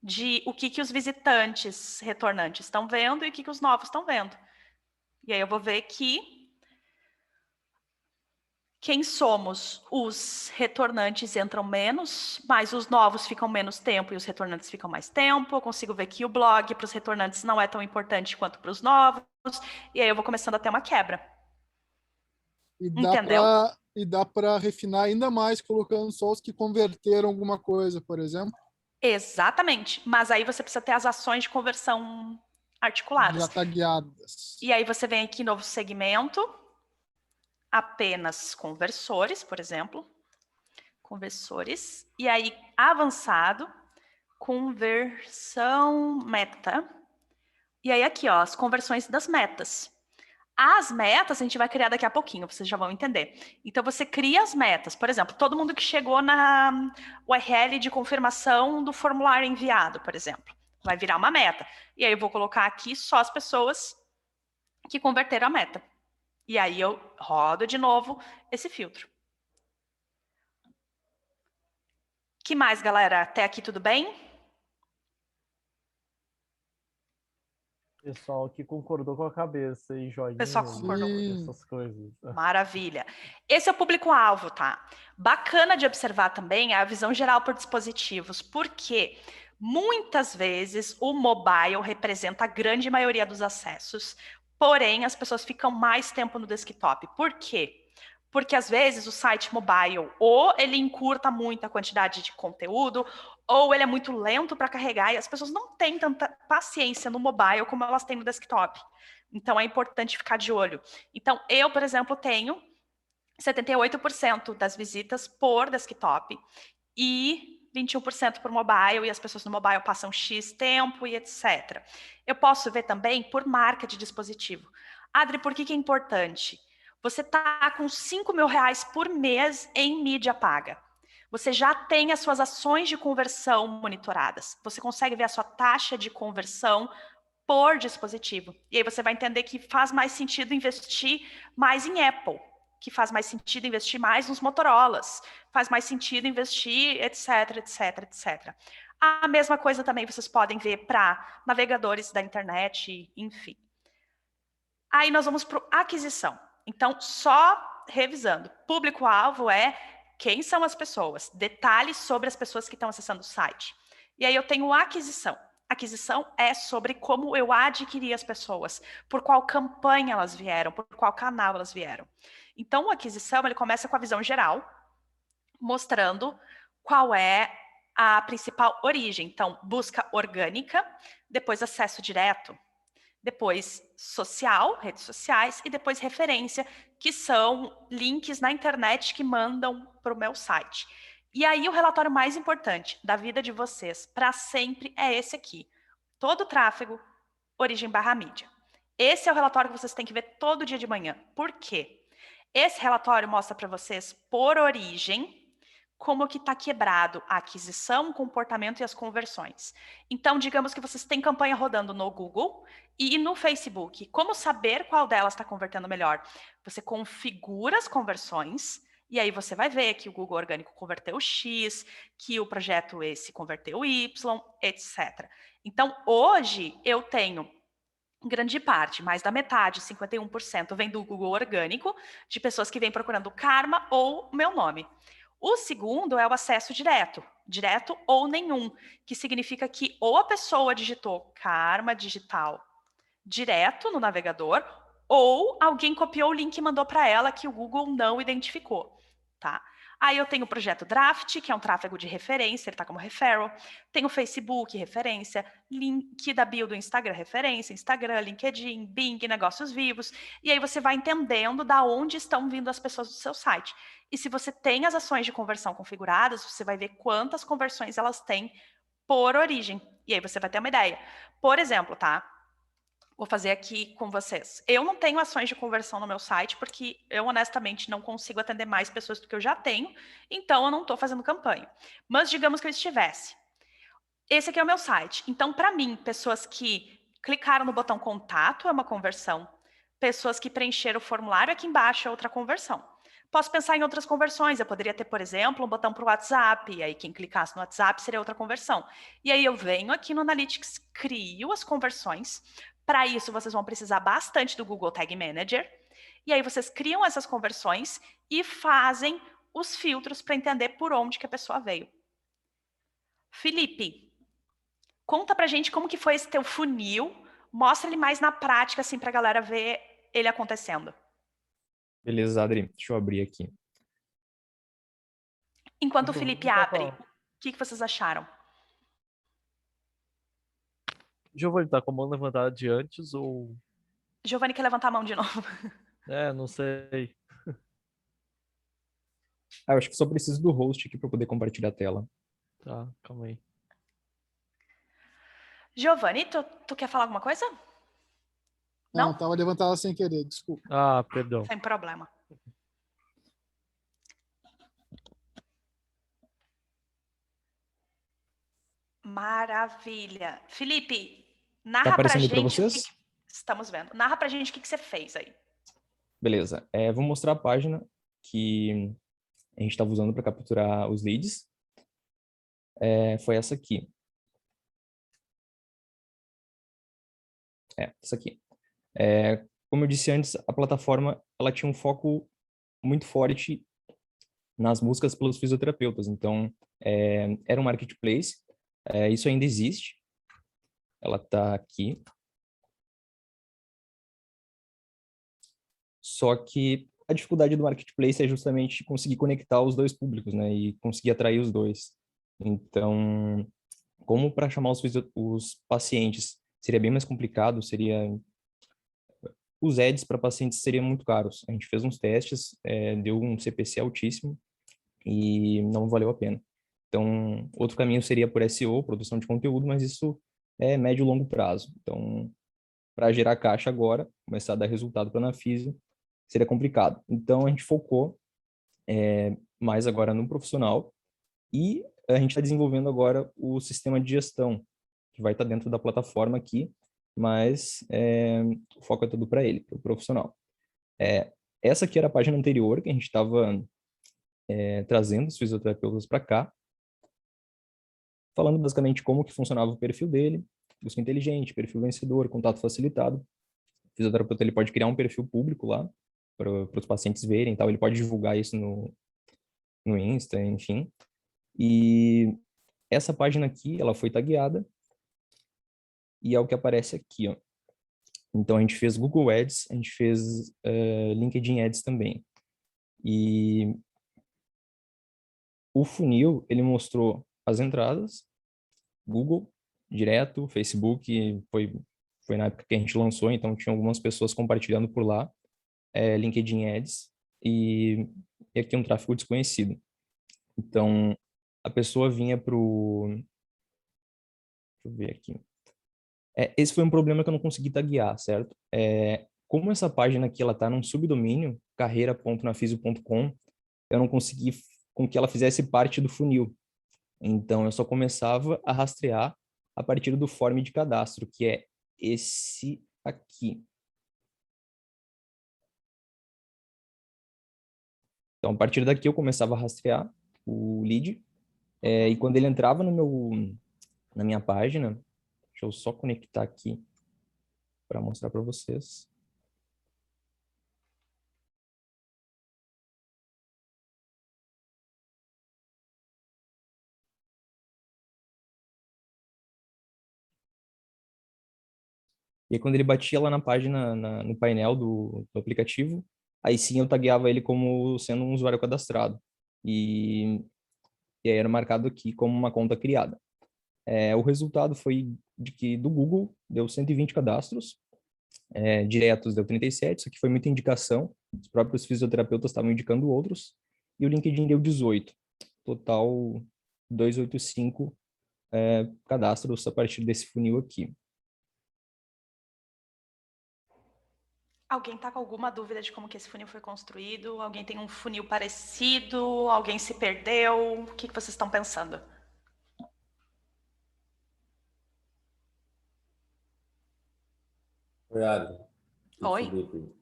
de o que os visitantes retornantes estão vendo e o que os novos estão vendo. E aí eu vou ver que quem somos? Os retornantes entram menos, mas os novos ficam menos tempo e os retornantes ficam mais tempo. Eu consigo ver que o blog para os retornantes não é tão importante quanto para os novos. E aí eu vou começando a ter uma quebra. Entendeu? E dá para refinar ainda mais colocando só os que converteram alguma coisa, por exemplo. Exatamente. Mas aí você precisa ter as ações de conversão articuladas. Já tagueadas. E aí você vem aqui, novo segmento. Apenas conversores, por exemplo. Conversores. E aí, avançado, conversão meta. E aí aqui, ó, as conversões das metas. As metas a gente vai criar daqui a pouquinho, vocês já vão entender. Então, você cria as metas. Por exemplo, todo mundo que chegou na URL de confirmação do formulário enviado, por exemplo. Vai virar uma meta. E aí eu vou colocar aqui só as pessoas que converteram a meta. E aí eu rodo de novo esse filtro. Que mais, galera? Até aqui tudo bem? Pessoal que concordou com a cabeça e joinha. Pessoal concordou com essas coisas. Maravilha. Esse é o público-alvo, tá? Bacana de observar também a visão geral por dispositivos, porque muitas vezes o mobile representa a grande maioria dos acessos, porém as pessoas ficam mais tempo no desktop. Por quê? Porque às vezes o site mobile ou ele encurta muito a quantidade de conteúdo, ou ele é muito lento para carregar e as pessoas não têm tanta paciência no mobile como elas têm no desktop. Então é importante ficar de olho. Então eu, por exemplo, tenho 78% das visitas por desktop e 21% por mobile, e as pessoas no mobile passam X tempo e etc. Eu posso ver também por marca de dispositivo. Adri, por que é importante? Você está com R$5.000 por mês em mídia paga. Você já tem as suas ações de conversão monitoradas. Você consegue ver a sua taxa de conversão por dispositivo. E aí você vai entender que faz mais sentido investir mais em Apple, que faz mais sentido investir mais nos Motorolas, faz mais sentido investir, etc, etc, etc. A mesma coisa também vocês podem ver para navegadores da internet, enfim. Aí nós vamos para aquisição. Então, só revisando, público-alvo é quem são as pessoas, detalhes sobre as pessoas que estão acessando o site. E aí eu tenho aquisição. Aquisição é sobre como eu adquiri as pessoas, por qual campanha elas vieram, por qual canal elas vieram. Então, a aquisição, ele começa com a visão geral, mostrando qual é a principal origem. Então, busca orgânica, depois acesso direto, depois social, redes sociais, e depois referência, que são links na internet que mandam para o meu site. E aí o relatório mais importante da vida de vocês, para sempre, é esse aqui. Todo o tráfego, origem / mídia. Esse é o relatório que vocês têm que ver todo dia de manhã. Por quê? Esse relatório mostra para vocês, por origem, como que está quebrado a aquisição, o comportamento e as conversões. Então, digamos que vocês têm campanha rodando no Google e no Facebook. Como saber qual delas está convertendo melhor? Você configura as conversões e aí você vai ver que o Google Orgânico converteu X, que o projeto esse converteu Y, etc. Então, hoje eu tenho grande parte, mais da metade, 51%, vem do Google Orgânico, de pessoas que vêm procurando Karma ou meu nome. O segundo é o acesso direto, direto ou nenhum, que significa que ou a pessoa digitou Karma Digital direto no navegador, ou alguém copiou o link e mandou para ela que o Google não identificou, tá? Aí eu tenho o projeto Draft, que é um tráfego de referência, ele está como referral. Tem o Facebook, referência. Link da bio do Instagram, referência. Instagram, LinkedIn, Bing, negócios vivos. E aí você vai entendendo da onde estão vindo as pessoas do seu site. E se você tem as ações de conversão configuradas, você vai ver quantas conversões elas têm por origem. E aí você vai ter uma ideia. Por exemplo, tá? Vou fazer aqui com vocês. Eu não tenho ações de conversão no meu site, porque eu honestamente não consigo atender mais pessoas do que eu já tenho, então eu não estou fazendo campanha. Mas digamos que eu estivesse. Esse aqui é o meu site. Então, para mim, pessoas que clicaram no botão contato é uma conversão. Pessoas que preencheram o formulário aqui embaixo é outra conversão. posso pensar em outras conversões. Eu poderia ter, por exemplo, um botão para o WhatsApp, e aí quem clicasse no WhatsApp seria outra conversão. E aí eu venho aqui no Analytics, crio as conversões. Para isso, vocês vão precisar bastante do Google Tag Manager. E aí vocês criam essas conversões e fazem os filtros para entender por onde que a pessoa veio. Felipe, conta pra gente como que foi esse teu funil. Mostra ele mais na prática, assim, pra galera ver ele acontecendo. Beleza, Adri. Deixa eu abrir aqui. Enquanto o Então, Felipe vamos abre, falar. o que vocês acharam? Giovanni, tá com a mão levantada de antes ou... Giovanni quer levantar a mão de novo. Não sei. Eu acho que só preciso do host aqui para poder compartilhar a tela. Tá, calma aí. Giovanni, tu quer falar alguma coisa? Não, tava levantada sem querer, desculpa. Ah, perdão. Sem problema. Maravilha. Felipe, narra pra aparecendo aí pra gente vocês? Estamos vendo. Narra pra gente o que você fez aí. Beleza. Vou mostrar a página que a gente estava usando para capturar os leads. Foi essa aqui. Essa aqui. Como eu disse antes, a plataforma ela tinha um foco muito forte nas buscas pelos fisioterapeutas. Então, era um marketplace. Isso ainda existe. Ela está aqui. Só que a dificuldade do marketplace é justamente conseguir conectar os dois públicos, né? E conseguir atrair os dois. Então, como para chamar os pacientes seria bem mais complicado, os ads para pacientes seriam muito caros. A gente fez uns testes, deu um CPC altíssimo e não valeu a pena. Então, outro caminho seria por SEO, produção de conteúdo, mas isso é médio e longo prazo. Então, para gerar caixa agora, começar a dar resultado para a Anafisio, seria complicado. Então, a gente focou mais agora no profissional e a gente está desenvolvendo agora o sistema de gestão, que vai estar dentro da plataforma aqui, mas o foco é todo para ele, para o profissional. Essa aqui era a página anterior, que a gente estava trazendo os fisioterapeutas para cá, falando basicamente como que funcionava o perfil dele, busca inteligente, perfil vencedor, contato facilitado. O fisioterapeuta ele pode criar um perfil público lá, para os pacientes verem, tal. Ele pode divulgar isso no Insta, enfim. E essa página aqui, ela foi tagueada e é o que aparece aqui, ó. Então, a gente fez Google Ads, a gente fez LinkedIn Ads também. E o funil, ele mostrou as entradas, Google, direto, Facebook, foi na época que a gente lançou, então tinha algumas pessoas compartilhando por lá, LinkedIn Ads, e aqui um tráfego desconhecido. Então, a pessoa vinha deixa eu ver aqui. Esse foi um problema que eu não consegui taguear, certo? Como essa página aqui, ela tá num subdomínio, carreira.nafisio.com, eu não consegui com que ela fizesse parte do funil. Então, eu só começava a rastrear a partir do form de cadastro, que é esse aqui. Então, a partir daqui, eu começava a rastrear o lead, e quando ele entrava na minha página, deixa eu só conectar aqui para mostrar para vocês. E aí, quando ele batia lá na página, no painel do aplicativo, aí sim eu tagueava ele como sendo um usuário cadastrado. E aí era marcado aqui como uma conta criada. O resultado foi de que do Google deu 120 cadastros, diretos deu 37, isso aqui foi muita indicação, os próprios fisioterapeutas estavam indicando outros, e o LinkedIn deu 18. Total 285 cadastros a partir desse funil aqui. Alguém tá com alguma dúvida de como que esse funil foi construído? Alguém tem um funil parecido? Alguém se perdeu? O que vocês estão pensando? Obrigado. Oi? Felipe.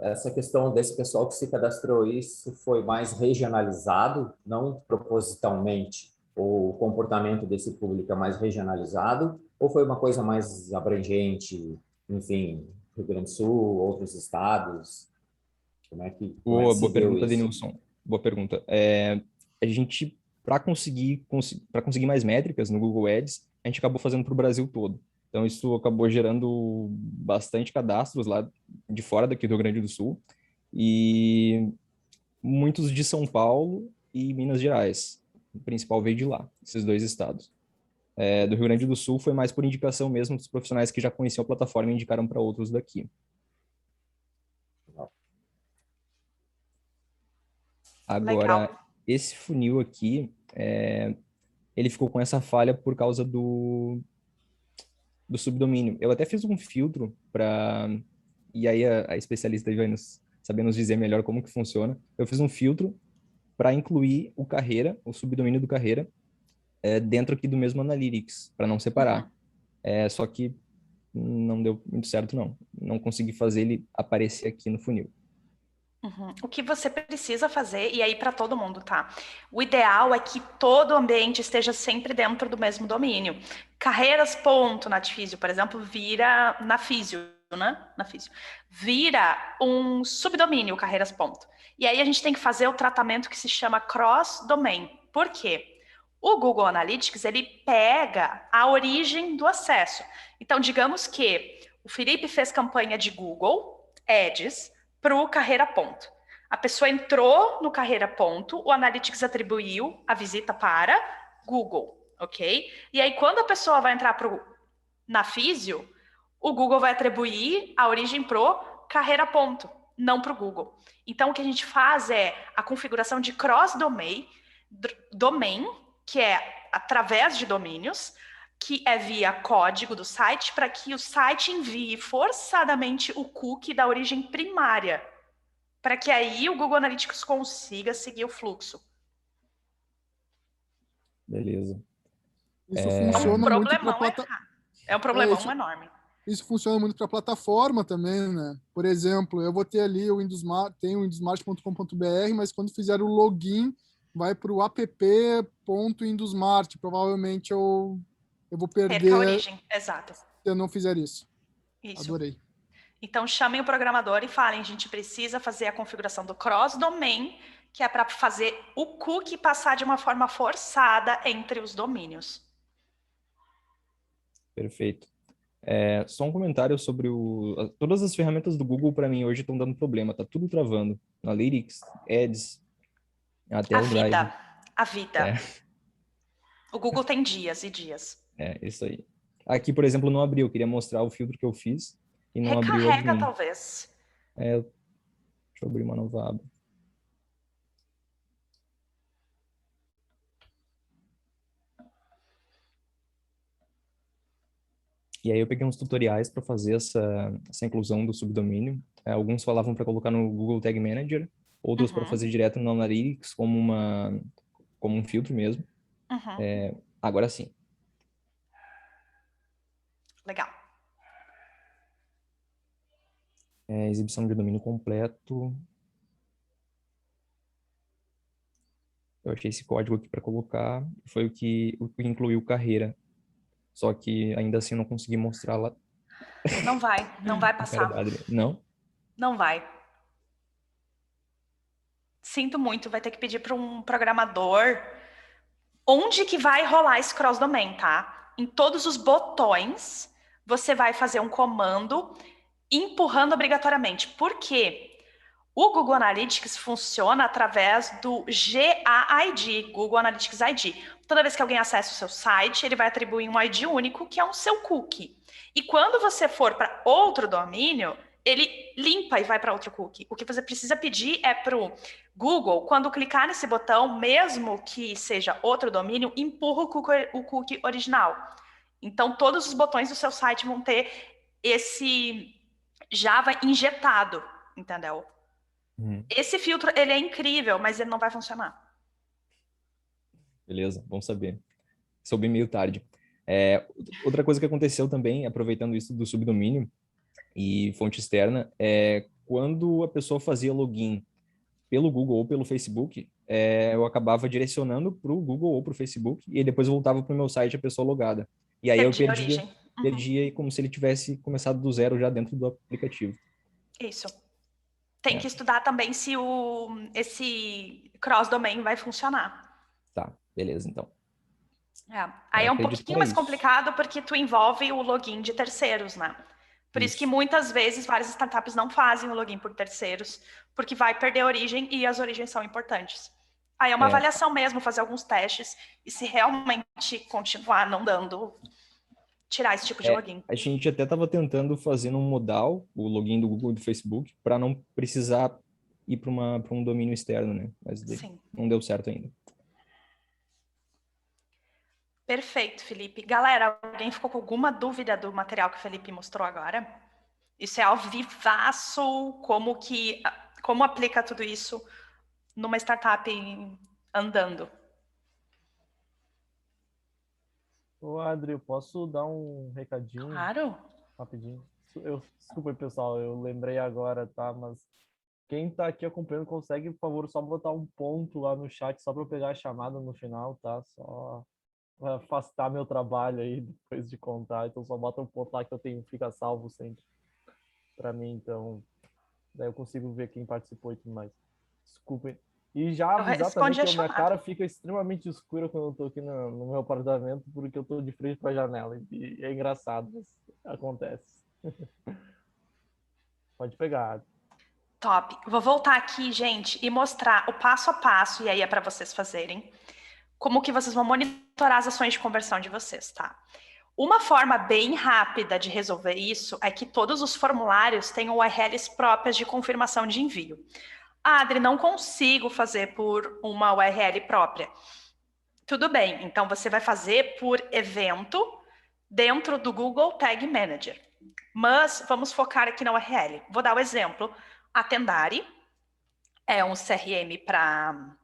essa questão desse pessoal que se cadastrou, isso foi mais regionalizado, não propositalmente, o comportamento desse público é mais regionalizado, ou foi uma coisa mais abrangente, enfim, Rio Grande do Sul, outros estados? Como é que se Boa deu pergunta, isso? Denilson. Boa pergunta. A gente, para conseguir mais métricas no Google Ads, a gente acabou fazendo para o Brasil todo. Então, isso acabou gerando bastante cadastros lá de fora daqui do Rio Grande do Sul e muitos de São Paulo e Minas Gerais. O principal veio de lá, esses dois estados. Do Rio Grande do Sul foi mais por indicação mesmo dos profissionais que já conheciam a plataforma e indicaram para outros daqui. Agora, Legal. esse funil aqui, ele ficou com essa falha por causa do subdomínio. Eu até fiz um filtro para... E aí a especialista vai saber nos dizer melhor como que funciona. Eu fiz um filtro para incluir o subdomínio do carreira, dentro aqui do mesmo Analytics, para não separar. Só que não deu muito certo, não. Não consegui fazer ele aparecer aqui no funil. O que você precisa fazer, e aí para todo mundo, tá? O ideal é que todo o ambiente esteja sempre dentro do mesmo domínio. Carreiras.natifísio, por exemplo, vira Nafísio, né? Nafísio. Vira um subdomínio, carreiras. E aí a gente tem que fazer o tratamento que se chama cross-domain. Por quê? O Google Analytics, ele pega a origem do acesso. Então, digamos que o Felipe fez campanha de Google Ads para o Carreira. A pessoa entrou no Carreira. O Analytics atribuiu a visita para Google, ok? E aí, quando a pessoa vai entrar na Físio, o Google vai atribuir a origem pro Carreira. Não para o Google. Então, o que a gente faz é a configuração de cross-domain, que é através de domínios, que é via código do site, para que o site envie forçadamente o cookie da origem primária, para que aí o Google Analytics consiga seguir o fluxo. Beleza. Isso funciona muito para É um problemão enorme. Isso funciona muito para a plataforma também, né? Por exemplo, eu vou ter ali o tem o windowsmart.com.br, mas quando fizer o login, vai para o app.windowsmart. Provavelmente eu vou perder a origem, exato. Se eu não fizer isso. Isso. Adorei. Então, chamem o programador e falem, a gente precisa fazer a configuração do cross-domain, que é para fazer o cookie passar de uma forma forçada entre os domínios. Perfeito. Só um comentário sobre todas as ferramentas do Google, para mim, hoje estão dando problema. Tá tudo travando. Analytics, Ads, até o Drive. A vida. O Google tem dias e dias. Isso aí. Aqui, por exemplo, não abriu. Eu queria mostrar o filtro que eu fiz e não abriu. Recarrega, talvez. Deixa eu abrir uma nova aba. E aí eu peguei uns tutoriais para fazer essa inclusão do subdomínio. Alguns falavam para colocar no Google Tag Manager, outros para fazer direto no Analytics como um filtro mesmo. Agora sim. Legal. Exibição de domínio completo. Eu achei esse código aqui para colocar. Foi o que incluiu carreira. Só que ainda assim eu não consegui mostrar lá. Não vai passar. Não? Não vai. Sinto muito, vai ter que pedir para um programador onde que vai rolar esse cross-domain, tá? Em todos os botões, você vai fazer um comando empurrando obrigatoriamente. Por quê? O Google Analytics funciona através do GAID, Google Analytics ID. Toda vez que alguém acessa o seu site, ele vai atribuir um ID único, que é o seu cookie. E quando você for para outro domínio, ele limpa e vai para outro cookie. O que você precisa pedir é para o Google, quando clicar nesse botão, mesmo que seja outro domínio, empurra o cookie original. Então, todos os botões do seu site vão ter esse Java injetado, entendeu? Esse filtro, ele é incrível, mas ele não vai funcionar. Beleza, bom saber. Soube meio tarde. Outra coisa que aconteceu também, aproveitando isso do subdomínio e fonte externa, quando a pessoa fazia login pelo Google ou pelo Facebook, eu acabava direcionando para o Google ou para o Facebook e depois voltava para o meu site a pessoa logada. E aí eu Perdi a origem. perdia como se ele tivesse começado do zero já dentro do aplicativo. Isso. Tem que estudar também se esse cross-domain vai funcionar. Tá, beleza, então. Aí Eu é um acredito que pouquinho era mais isso. complicado porque tu envolve o login de terceiros, né? Por isso que muitas vezes várias startups não fazem o login por terceiros, porque vai perder a origem e as origens são importantes. Aí é uma avaliação mesmo, fazer alguns testes e se realmente continuar não dando, tirar esse tipo de login. A gente até estava tentando fazer num modal o login do Google e do Facebook para não precisar ir para um domínio externo, né? Mas não deu certo ainda. Perfeito, Felipe. Galera, alguém ficou com alguma dúvida do material que o Felipe mostrou agora? Isso é ao vivaço, como aplica tudo isso numa startup andando? Ô, Adri, eu posso dar um recadinho? Claro. Rapidinho. Desculpa, pessoal, eu lembrei agora, tá? Mas quem tá aqui acompanhando consegue, por favor, só botar um ponto lá no chat, só para eu pegar a chamada no final, tá? Só pra afastar meu trabalho aí depois de contar. Então só bota um ponto lá que fica salvo sempre para mim, então daí eu consigo ver quem participou e tudo mais. Desculpem. E já avisar também que a minha cara fica extremamente escura quando eu tô aqui no meu apartamento, porque eu tô de frente para a janela. E é engraçado, mas acontece. Pode pegar. Top. Vou voltar aqui, gente, e mostrar o passo a passo, e aí é para vocês fazerem, como que vocês vão monitorar as ações de conversão de vocês, tá? Uma forma bem rápida de resolver isso é que todos os formulários tenham URLs próprias de confirmação de envio. Adri, não consigo fazer por uma URL própria. Tudo bem, então você vai fazer por evento dentro do Google Tag Manager. Mas vamos focar aqui na URL. Vou dar o exemplo. A Tendari é um CRM para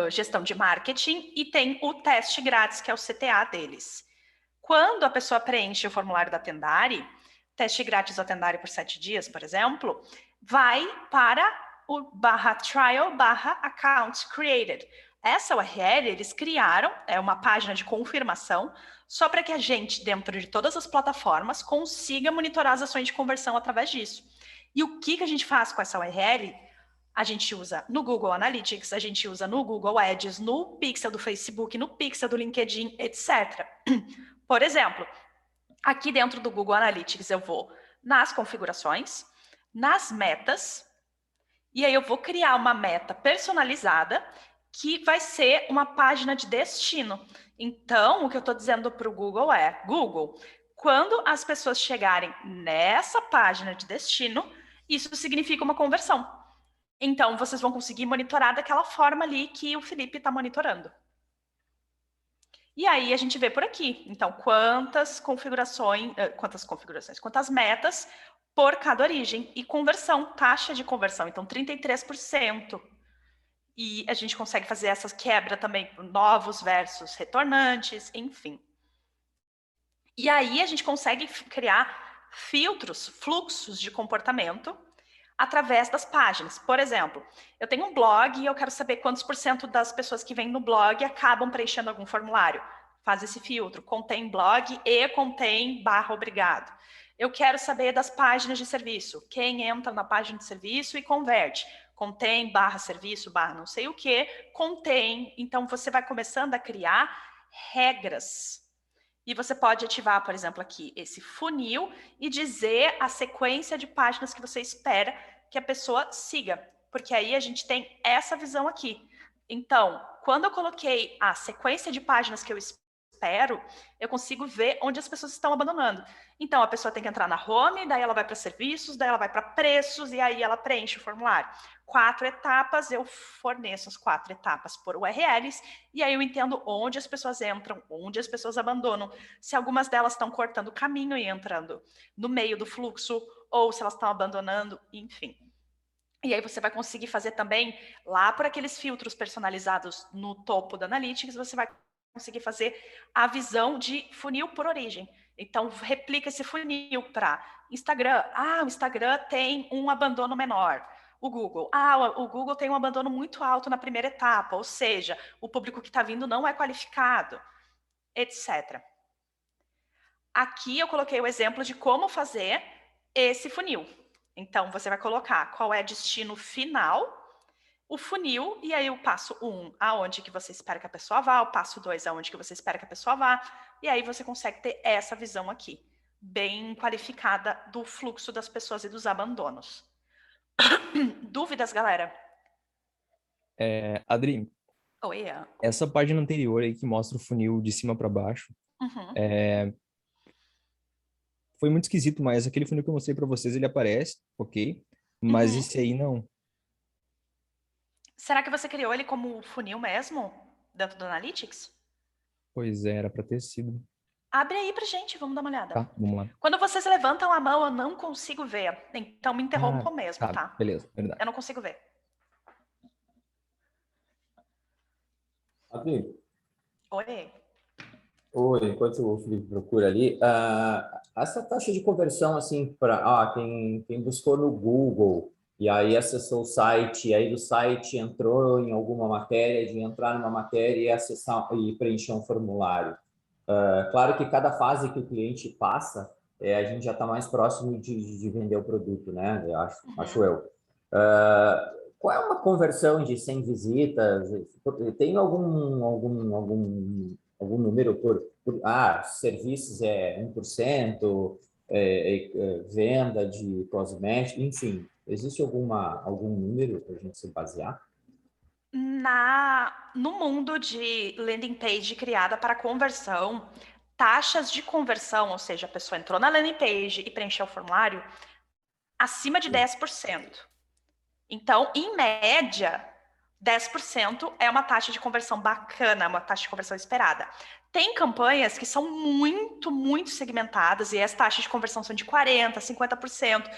gestão de marketing e tem o teste grátis, que é o CTA deles. Quando a pessoa preenche o formulário da Tendari, teste grátis da Tendari por 7 dias, por exemplo, vai para o /trial/account created. Essa URL eles criaram, é uma página de confirmação, só para que a gente, dentro de todas as plataformas, consiga monitorar as ações de conversão através disso. E o que a gente faz com essa URL? A gente usa no Google Analytics, a gente usa no Google Ads, no Pixel do Facebook, no Pixel do LinkedIn, etc. Por exemplo, aqui dentro do Google Analytics eu vou nas configurações, nas metas, e aí eu vou criar uma meta personalizada que vai ser uma página de destino. Então, o que eu estou dizendo para o Google é, Google, quando as pessoas chegarem nessa página de destino, isso significa uma conversão. Então, vocês vão conseguir monitorar daquela forma ali que o Felipe está monitorando. E aí a gente vê por aqui. Então, quantas metas por cada origem. E conversão, taxa de conversão. Então, 33%. E a gente consegue fazer essa quebra também por novos versus retornantes, enfim. E aí a gente consegue criar filtros, fluxos de comportamento através das páginas. Por exemplo, eu tenho um blog e eu quero saber quantos % das pessoas que vêm no blog acabam preenchendo algum formulário. Faz esse filtro, contém blog e contém /obrigado. Eu quero saber das páginas de serviço. Quem entra na página de serviço e converte. Contém /serviço, não sei o que, contém. Então, você vai começando a criar regras. E você pode ativar, por exemplo, aqui esse funil e dizer a sequência de páginas que você espera que a pessoa siga. Porque aí a gente tem essa visão aqui. Então, quando eu coloquei a sequência de páginas que eu espero, eu consigo ver onde as pessoas estão abandonando. Então, a pessoa tem que entrar na home, daí ela vai para serviços, daí ela vai para preços, e aí ela preenche o formulário. 4 etapas, eu forneço as 4 etapas por URLs, e aí eu entendo onde as pessoas entram, onde as pessoas abandonam, se algumas delas estão cortando o caminho e entrando no meio do fluxo, ou se elas estão abandonando, enfim. E aí você vai conseguir fazer também, lá por aqueles filtros personalizados no topo da Analytics, você vai conseguir fazer a visão de funil por origem. Então, replica esse funil para Instagram. O Instagram tem um abandono menor. O Google. O Google tem um abandono muito alto na primeira etapa, ou seja, o público que está vindo não é qualificado, etc. Aqui eu coloquei o exemplo de como fazer esse funil. Então, você vai colocar qual é o destino final, o funil, e aí o passo 1, aonde que você espera que a pessoa vá, o passo 2, aonde que você espera que a pessoa vá, e aí você consegue ter essa visão aqui, bem qualificada do fluxo das pessoas e dos abandonos. Dúvidas, galera? Adri, Oi. essa página anterior aí que mostra o funil de cima para baixo, foi muito esquisito, mas aquele funil que eu mostrei para vocês, ele aparece, ok? Mas esse aí não. Será que você criou ele como funil mesmo, dentro do Analytics? Pois é, era para ter sido. Abre aí pra gente, vamos dar uma olhada. Tá, vamos lá. Quando vocês levantam a mão, eu não consigo ver. Então me interrompam mesmo, tá? Beleza, verdade. Eu não consigo ver. Adri, Oi. Oi, enquanto o Felipe procura ali, essa taxa de conversão, assim, para quem buscou no Google e aí acessou o site, e aí do site entrou em alguma matéria, de entrar numa matéria e acessar e preencher um formulário. Claro que cada fase que o cliente passa, a gente já está mais próximo de vender o produto, né? Eu acho eu. Qual é uma conversão de 100 visitas? Tem algum número por serviços 1%, venda de cosméticos, enfim, existe algum número para a gente se basear? No mundo de landing page criada para conversão, taxas de conversão, ou seja, a pessoa entrou na landing page e preencheu o formulário, acima de 10%. Então, em média, 10% é uma taxa de conversão bacana, uma taxa de conversão esperada. Tem campanhas que são muito, muito segmentadas e as taxas de conversão são de 40%, 50%.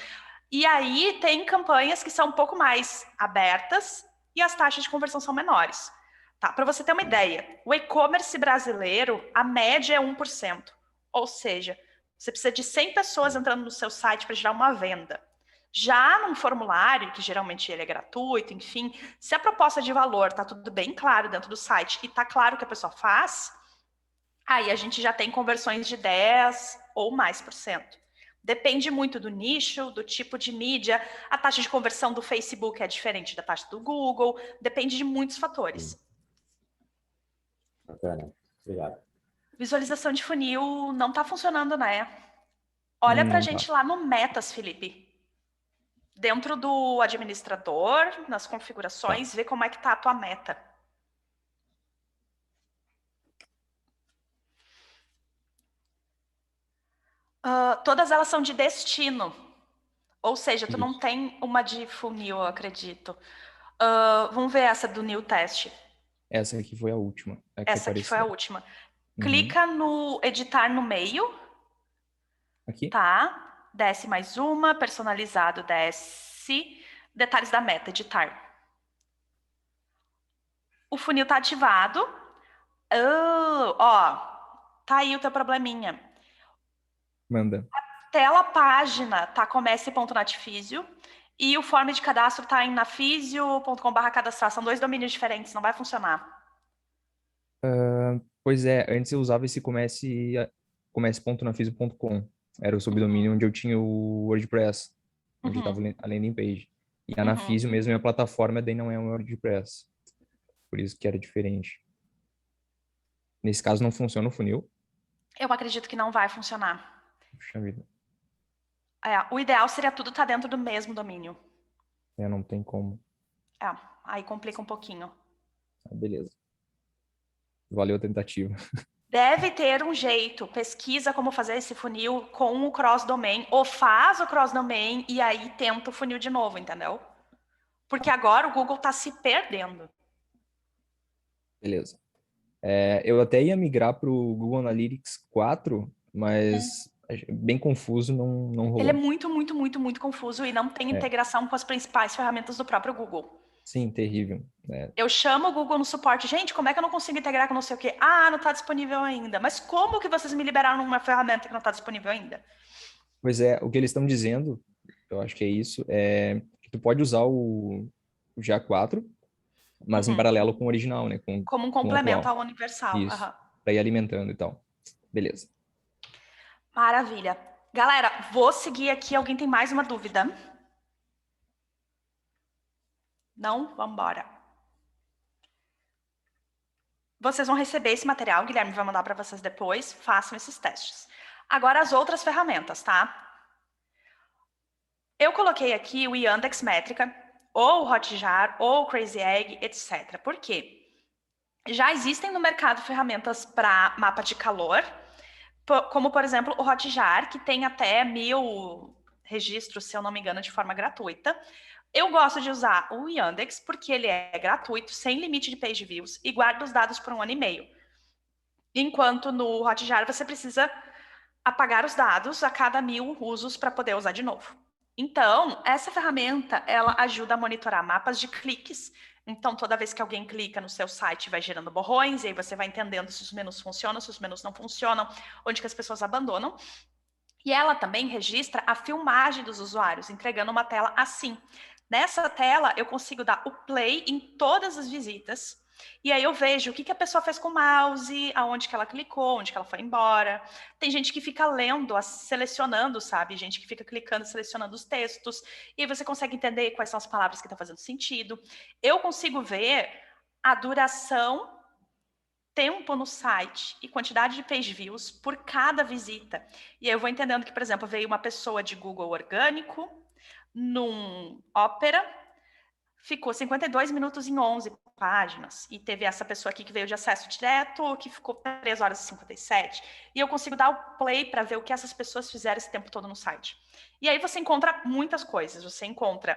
E aí tem campanhas que são um pouco mais abertas e as taxas de conversão são menores. Tá? Para você ter uma ideia, o e-commerce brasileiro, a média é 1%. Ou seja, você precisa de 100 pessoas entrando no seu site para gerar uma venda. Já num formulário, que geralmente ele é gratuito, enfim, se a proposta de valor está tudo bem claro dentro do site e está claro o que a pessoa faz, aí a gente já tem conversões de 10% ou mais por cento. Depende muito do nicho, do tipo de mídia, a taxa de conversão do Facebook é diferente da taxa do Google, depende de muitos fatores. Bacana, obrigado. Visualização de funil não está funcionando, né? Olha pra gente lá no Metas, Felipe. Dentro do administrador, nas configurações, vê como é que tá a tua meta. Todas elas são de destino. Ou seja, tu não tem uma de funil, eu acredito. Vamos ver essa do new test. Essa aqui foi a última. Essa aqui foi a última. Clica no editar no meio. Aqui? Tá. Desce mais uma. Personalizado, desce. Detalhes da meta, editar. O funil tá ativado. Tá aí o teu probleminha. Manda. A tela página tá com ms.natfisio e o form de cadastro tá em nafisio.com/cadastrar. São 2 domínios diferentes, não vai funcionar. Pois é, antes eu usava esse comece.nafisio.com. Era o subdomínio onde eu tinha o WordPress, onde estava a landing page. E a Nafisio mesmo é a plataforma, daí não é um WordPress. Por isso que era diferente. Nesse caso não funciona o funil? Eu acredito que não vai funcionar. Puxa vida. O ideal seria tudo estar dentro do mesmo domínio. Não tem como. Aí complica um pouquinho. Beleza. Valeu a tentativa. Deve ter um jeito. Pesquisa como fazer esse funil com o cross-domain, ou faz o cross-domain e aí tenta o funil de novo, entendeu? Porque agora o Google está se perdendo. Beleza. Eu até ia migrar para o Google Analytics 4, mas bem confuso, não rolou. Ele é muito, muito, muito, muito confuso e não tem integração com as principais ferramentas do próprio Google. Sim, terrível. Eu chamo o Google no suporte. Gente, como é que eu não consigo integrar com não sei o quê? Ah, não está disponível ainda. Mas como que vocês me liberaram uma ferramenta que não está disponível ainda? Pois é, o que eles estão dizendo, eu acho que é isso, é que tu pode usar o GA4, mas em paralelo com o original, né? Como um Com o complemento atual. ao universal. Isso, Aham. para ir alimentando e tal. Beleza. Maravilha. Galera, vou seguir aqui. Alguém tem mais uma dúvida? Não? Vamos embora. Vocês vão receber esse material, o Guilherme vai mandar para vocês depois. Façam esses testes. Agora as outras ferramentas, tá? Eu coloquei aqui o Yandex Métrica, ou o Hotjar, ou o Crazy Egg, etc. Por quê? Já existem no mercado ferramentas para mapa de calor, como, por exemplo, o Hotjar, que tem até 1000 registros, se eu não me engano, de forma gratuita. Eu gosto de usar o Yandex, porque ele é gratuito, sem limite de page views, e guarda os dados por 1 ano e meio. Enquanto no Hotjar você precisa apagar os dados a cada 1000 usos para poder usar de novo. Então, essa ferramenta, ela ajuda a monitorar mapas de cliques. Então, toda vez que alguém clica no seu site, vai gerando borrões, e aí você vai entendendo se os menus funcionam, se os menus não funcionam, onde que as pessoas abandonam. E ela também registra a filmagem dos usuários, entregando uma tela assim. Nessa tela, eu consigo dar o play em todas as visitas, e aí eu vejo o que a pessoa fez com o mouse, aonde que ela clicou, onde que ela foi embora. Tem gente que fica lendo, selecionando, sabe? Gente que fica clicando, selecionando os textos. E aí você consegue entender quais são as palavras que estão fazendo sentido. Eu consigo ver a duração, tempo no site e quantidade de page views por cada visita. E aí eu vou entendendo que, por exemplo, veio uma pessoa de Google orgânico num Opera, ficou 52 minutos em 11 páginas. E teve essa pessoa aqui que veio de acesso direto, que ficou 3 horas e 57. E eu consigo dar o play para ver o que essas pessoas fizeram esse tempo todo no site. E aí você encontra muitas coisas. Você encontra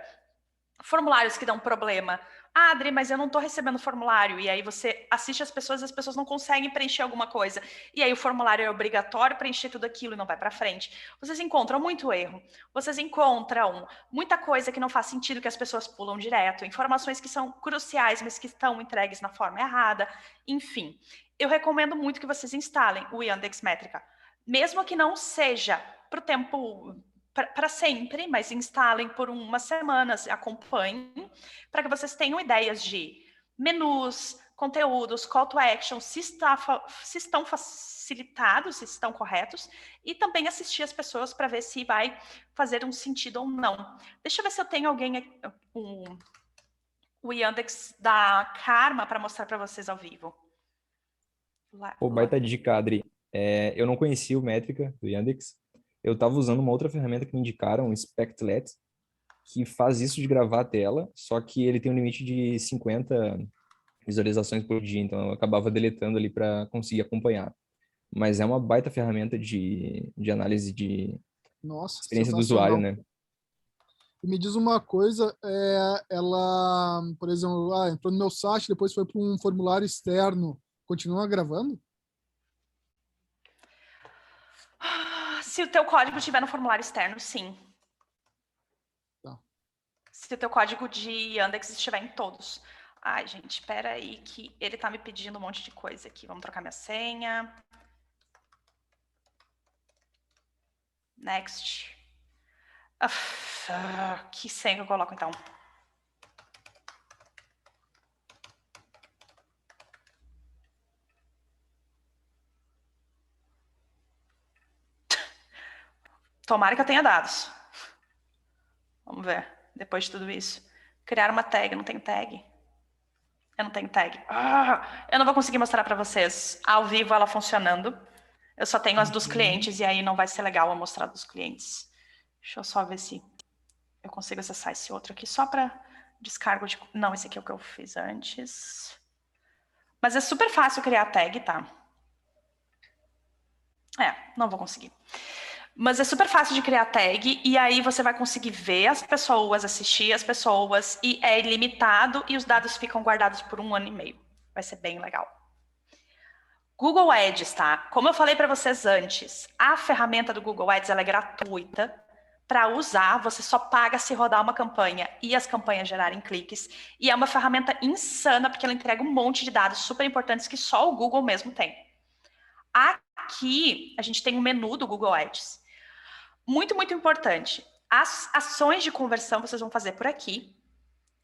formulários que dão problema. Ah, Adri, mas eu não estou recebendo formulário. E aí você assiste as pessoas não conseguem preencher alguma coisa. E aí o formulário é obrigatório preencher tudo aquilo e não vai para frente. Vocês encontram muito erro. Vocês encontram muita coisa que não faz sentido, que as pessoas pulam direto. Informações que são cruciais, mas que estão entregues na forma errada. Enfim, eu recomendo muito que vocês instalem o Yandex Métrica. Mesmo que não seja para o tempo... para sempre, mas instalem por umas semanas, acompanhem, para que vocês tenham ideias de menus, conteúdos, call to action, se estão facilitados, se estão corretos, e também assistir as pessoas para ver se vai fazer um sentido ou não. Deixa eu ver se eu tenho alguém, o Yandex da Karma, para mostrar para vocês ao vivo. Pô, baita dica, Adri. Eu não conhecia o Métrica do Yandex. Eu estava usando uma outra ferramenta que me indicaram, o Spectlet, que faz isso de gravar a tela, só que ele tem um limite de 50 visualizações por dia, então eu acabava deletando ali para conseguir acompanhar. Mas é uma baita ferramenta de análise de experiência do usuário, né? E me diz uma coisa, ela, por exemplo, entrou no meu site, depois foi para um formulário externo, continua gravando? Se o teu código estiver no formulário externo, sim. Tá. Se o teu código de Yandex estiver em todos. Ai, gente, espera aí que ele tá me pedindo um monte de coisa aqui. Vamos trocar minha senha. Next. Que senha eu coloco, então? Tomara que eu tenha dados. Vamos ver, depois de tudo isso. Criar uma tag, não tenho tag. Eu não tenho tag. Eu não vou conseguir mostrar para vocês ao vivo ela funcionando. Eu só tenho as dos clientes e aí não vai ser legal eu mostrar dos clientes. Deixa eu só ver se eu consigo acessar esse outro aqui só para descargo de... Não, esse aqui é o que eu fiz antes. Mas é super fácil criar tag, tá? Não vou conseguir. Mas é super fácil de criar tag e aí você vai conseguir ver as pessoas, assistir as pessoas e é ilimitado e os dados ficam guardados por 1 ano e meio. Vai ser bem legal. Google Ads, tá? Como eu falei para vocês antes, a ferramenta do Google Ads ela é gratuita, para usar, você só paga se rodar uma campanha e as campanhas gerarem cliques. E é uma ferramenta insana, porque ela entrega um monte de dados super importantes que só o Google mesmo tem. Aqui, a gente tem um menu do Google Ads. Muito, muito importante. As ações de conversão vocês vão fazer por aqui.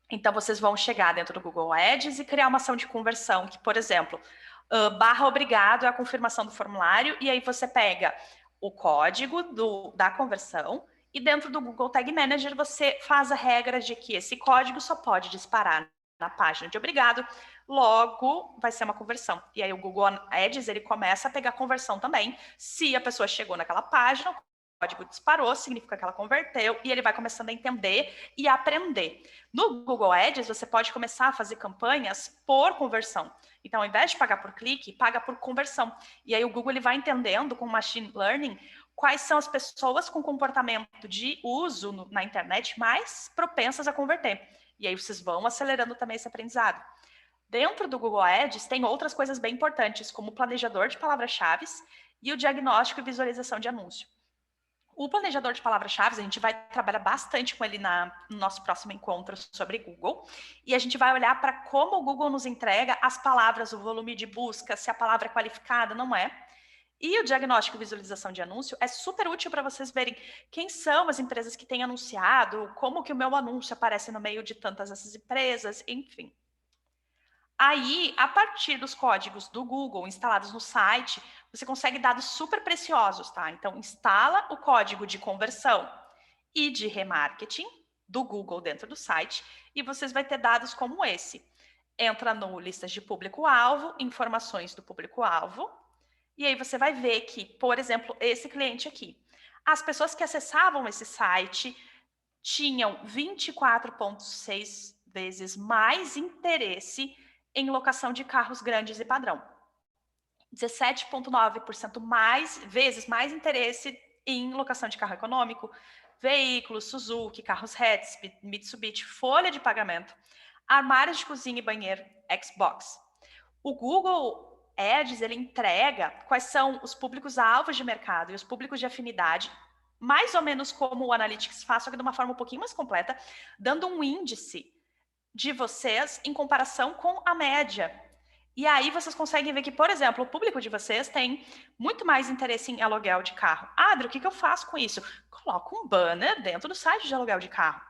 Então, vocês vão chegar dentro do Google Ads e criar uma ação de conversão, que, por exemplo, barra obrigado é a confirmação do formulário, e aí você pega o código da conversão, e dentro do Google Tag Manager você faz a regra de que esse código só pode disparar na página de obrigado, logo vai ser uma conversão. E aí o Google Ads, ele começa a pegar conversão também. Se a pessoa chegou naquela página, o código disparou, significa que ela converteu, e ele vai começando a entender e a aprender. No Google Ads, você pode começar a fazer campanhas por conversão. Então, ao invés de pagar por clique, paga por conversão. E aí o Google ele vai entendendo com Machine Learning quais são as pessoas com comportamento de uso na internet mais propensas a converter. E aí vocês vão acelerando também esse aprendizado. Dentro do Google Ads, tem outras coisas bem importantes, como o planejador de palavras-chave e o diagnóstico e visualização de anúncio. O planejador de palavras-chave, a gente vai trabalhar bastante com ele no nosso próximo encontro sobre Google, e a gente vai olhar para como o Google nos entrega as palavras, o volume de busca, se a palavra é qualificada, não é. E o diagnóstico e visualização de anúncio é super útil para vocês verem quem são as empresas que têm anunciado, como que o meu anúncio aparece no meio de tantas essas empresas, enfim. Aí, a partir dos códigos do Google instalados no site, você consegue dados super preciosos, tá? Então, instala o código de conversão e de remarketing do Google dentro do site e vocês vão ter dados como esse. Entra no listas de público-alvo, informações do público-alvo, e aí você vai ver que, por exemplo, esse cliente aqui, as pessoas que acessavam esse site tinham 24,6 vezes mais interesse em locação de carros grandes e padrão. 17,9% vezes mais interesse em locação de carro econômico, veículos, Suzuki, carros hatch, Mitsubishi, folha de pagamento, armários de cozinha e banheiro, Xbox. O Google Ads, ele entrega quais são os públicos-alvos de mercado e os públicos de afinidade, mais ou menos como o Analytics faz, só que de uma forma um pouquinho mais completa, dando um índice de vocês em comparação com a média. E aí vocês conseguem ver que, por exemplo, o público de vocês tem muito mais interesse em aluguel de carro. Adri, o que eu faço com isso? Coloco um banner dentro do site de aluguel de carro.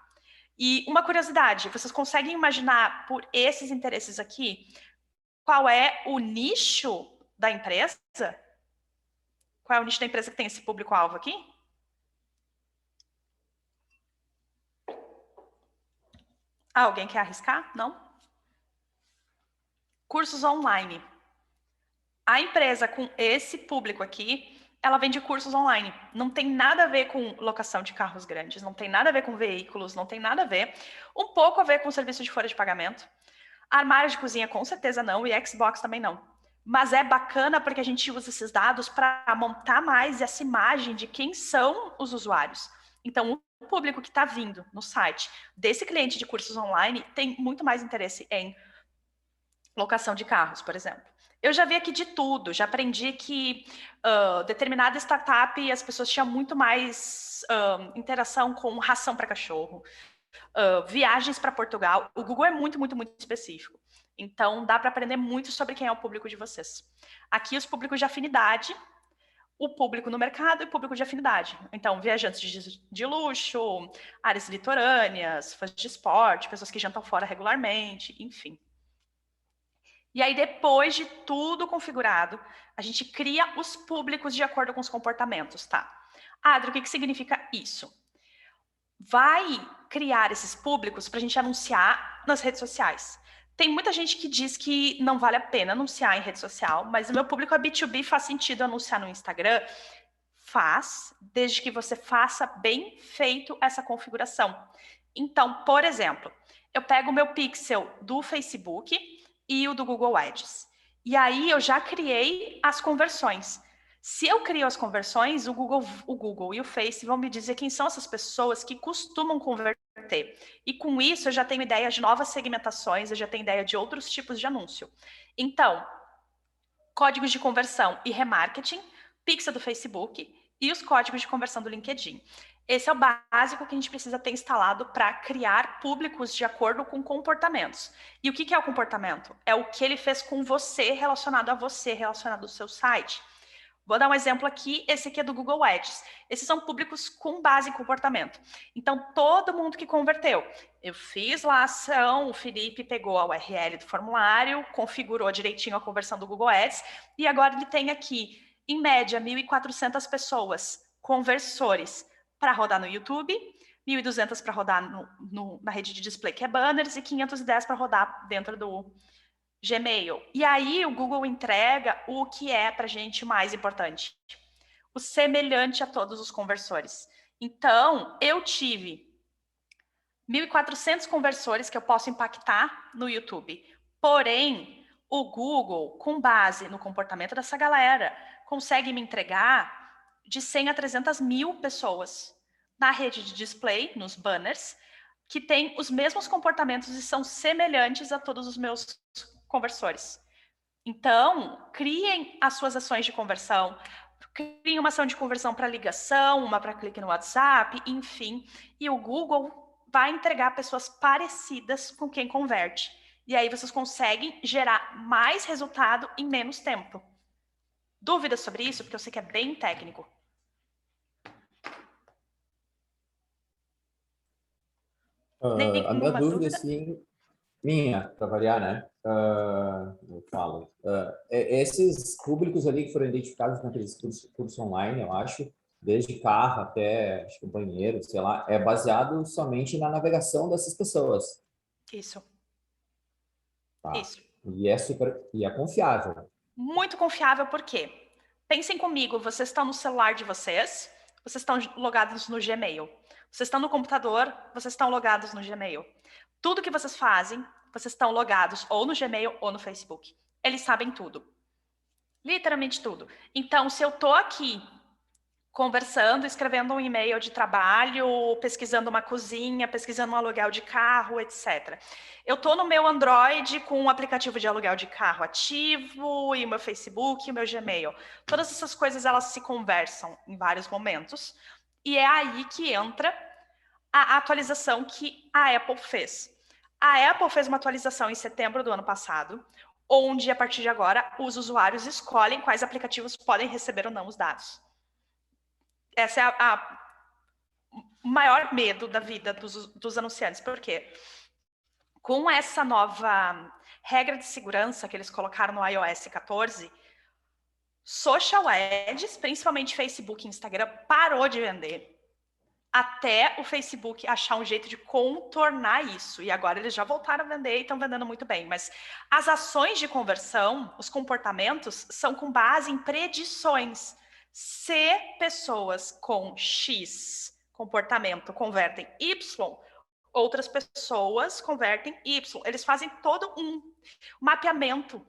E uma curiosidade, vocês conseguem imaginar por esses interesses aqui, qual é o nicho da empresa? Qual é o nicho da empresa que tem esse público-alvo aqui? Alguém quer arriscar? Não? Cursos online. A empresa com esse público aqui, ela vende cursos online. Não tem nada a ver com locação de carros grandes, não tem nada a ver com veículos, não tem nada a ver. Um pouco a ver com serviço de folha de pagamento. Armário de cozinha, com certeza não, e Xbox também não. Mas é bacana porque a gente usa esses dados para montar mais essa imagem de quem são os usuários. Então, o público que está vindo no site desse cliente de cursos online tem muito mais interesse em locação de carros, por exemplo. Eu já vi aqui de tudo, já aprendi que determinada startup as pessoas tinham muito mais interação com ração para cachorro. Viagens para Portugal, o Google é muito, muito, muito específico. Então, dá para aprender muito sobre quem é o público de vocês. Aqui, os públicos de afinidade, o público no mercado e o público de afinidade. Então, viajantes de luxo, áreas litorâneas, fãs de esporte, pessoas que jantam fora regularmente, enfim. E aí, depois de tudo configurado, a gente cria os públicos de acordo com os comportamentos, tá? Adri, o que significa isso? Vai criar esses públicos para a gente anunciar nas redes sociais. Tem muita gente que diz que não vale a pena anunciar em rede social, mas o meu público é B2B, faz sentido anunciar no Instagram? Faz, desde que você faça bem feito essa configuração. Então, por exemplo, eu pego o meu pixel do Facebook e o do Google Ads. E aí eu já criei as conversões. Se eu crio as conversões, o Google e o Face vão me dizer quem são essas pessoas que costumam converter. E com isso eu já tenho ideia de novas segmentações, eu já tenho ideia de outros tipos de anúncio. Então, códigos de conversão e remarketing, pixel do Facebook e os códigos de conversão do LinkedIn. Esse é o básico que a gente precisa ter instalado para criar públicos de acordo com comportamentos. E o que é o comportamento? É o que ele fez com você, relacionado a você, relacionado ao seu site. Vou dar um exemplo aqui, esse aqui é do Google Ads. Esses são públicos com base em comportamento. Então, todo mundo que converteu. Eu fiz lá a ação, o Felipe pegou a URL do formulário, configurou direitinho a conversão do Google Ads, e agora ele tem aqui, em média, 1.400 pessoas, conversores, para rodar no YouTube, 1.200 para rodar na rede de display, que é banners, e 510 para rodar dentro do Gmail. E aí o Google entrega o que é para a gente mais importante. O semelhante a todos os conversores. Então, eu tive 1.400 conversores que eu posso impactar no YouTube. Porém, o Google, com base no comportamento dessa galera, consegue me entregar de 100 a 300 mil pessoas na rede de display, nos banners, que têm os mesmos comportamentos e são semelhantes a todos os meus conversores. Então, criem as suas ações de conversão, criem uma ação de conversão para ligação, uma para clique no WhatsApp, enfim, e o Google vai entregar pessoas parecidas com quem converte. E aí vocês conseguem gerar mais resultado em menos tempo. Dúvidas sobre isso? Porque eu sei que é bem técnico. A minha dúvida, assim, para variar, né? Eu falo. Esses públicos ali que foram identificados naqueles cursos online, eu acho, desde carro até acho que banheiro, sei lá, é baseado somente na navegação dessas pessoas. Isso. Tá. Isso. E é confiável. Muito confiável, por quê? Pensem comigo, vocês estão no celular de vocês estão logados no Gmail. Vocês estão no computador, vocês estão logados no Gmail. Tudo que vocês fazem, vocês estão logados ou no Gmail ou no Facebook. Eles sabem tudo. Literalmente tudo. Então, se eu tô aqui conversando, escrevendo um e-mail de trabalho, pesquisando uma cozinha, pesquisando um aluguel de carro, etc. Eu tô no meu Android com um aplicativo de aluguel de carro ativo, e o meu Facebook, e o meu Gmail. Todas essas coisas, elas se conversam em vários momentos. E é aí que entra a atualização que a Apple fez. A Apple fez uma atualização em setembro do ano passado, onde, a partir de agora, os usuários escolhem quais aplicativos podem receber ou não os dados. Essa é o maior medo da vida dos anunciantes. Por quê? Com essa nova regra de segurança que eles colocaram no iOS 14, social ads, principalmente Facebook e Instagram, parou de vender. Até o Facebook achar um jeito de contornar isso. E agora eles já voltaram a vender e estão vendendo muito bem. Mas as ações de conversão, os comportamentos, são com base em predições. Se pessoas com X comportamento convertem Y, outras pessoas convertem Y. Eles fazem todo um mapeamento.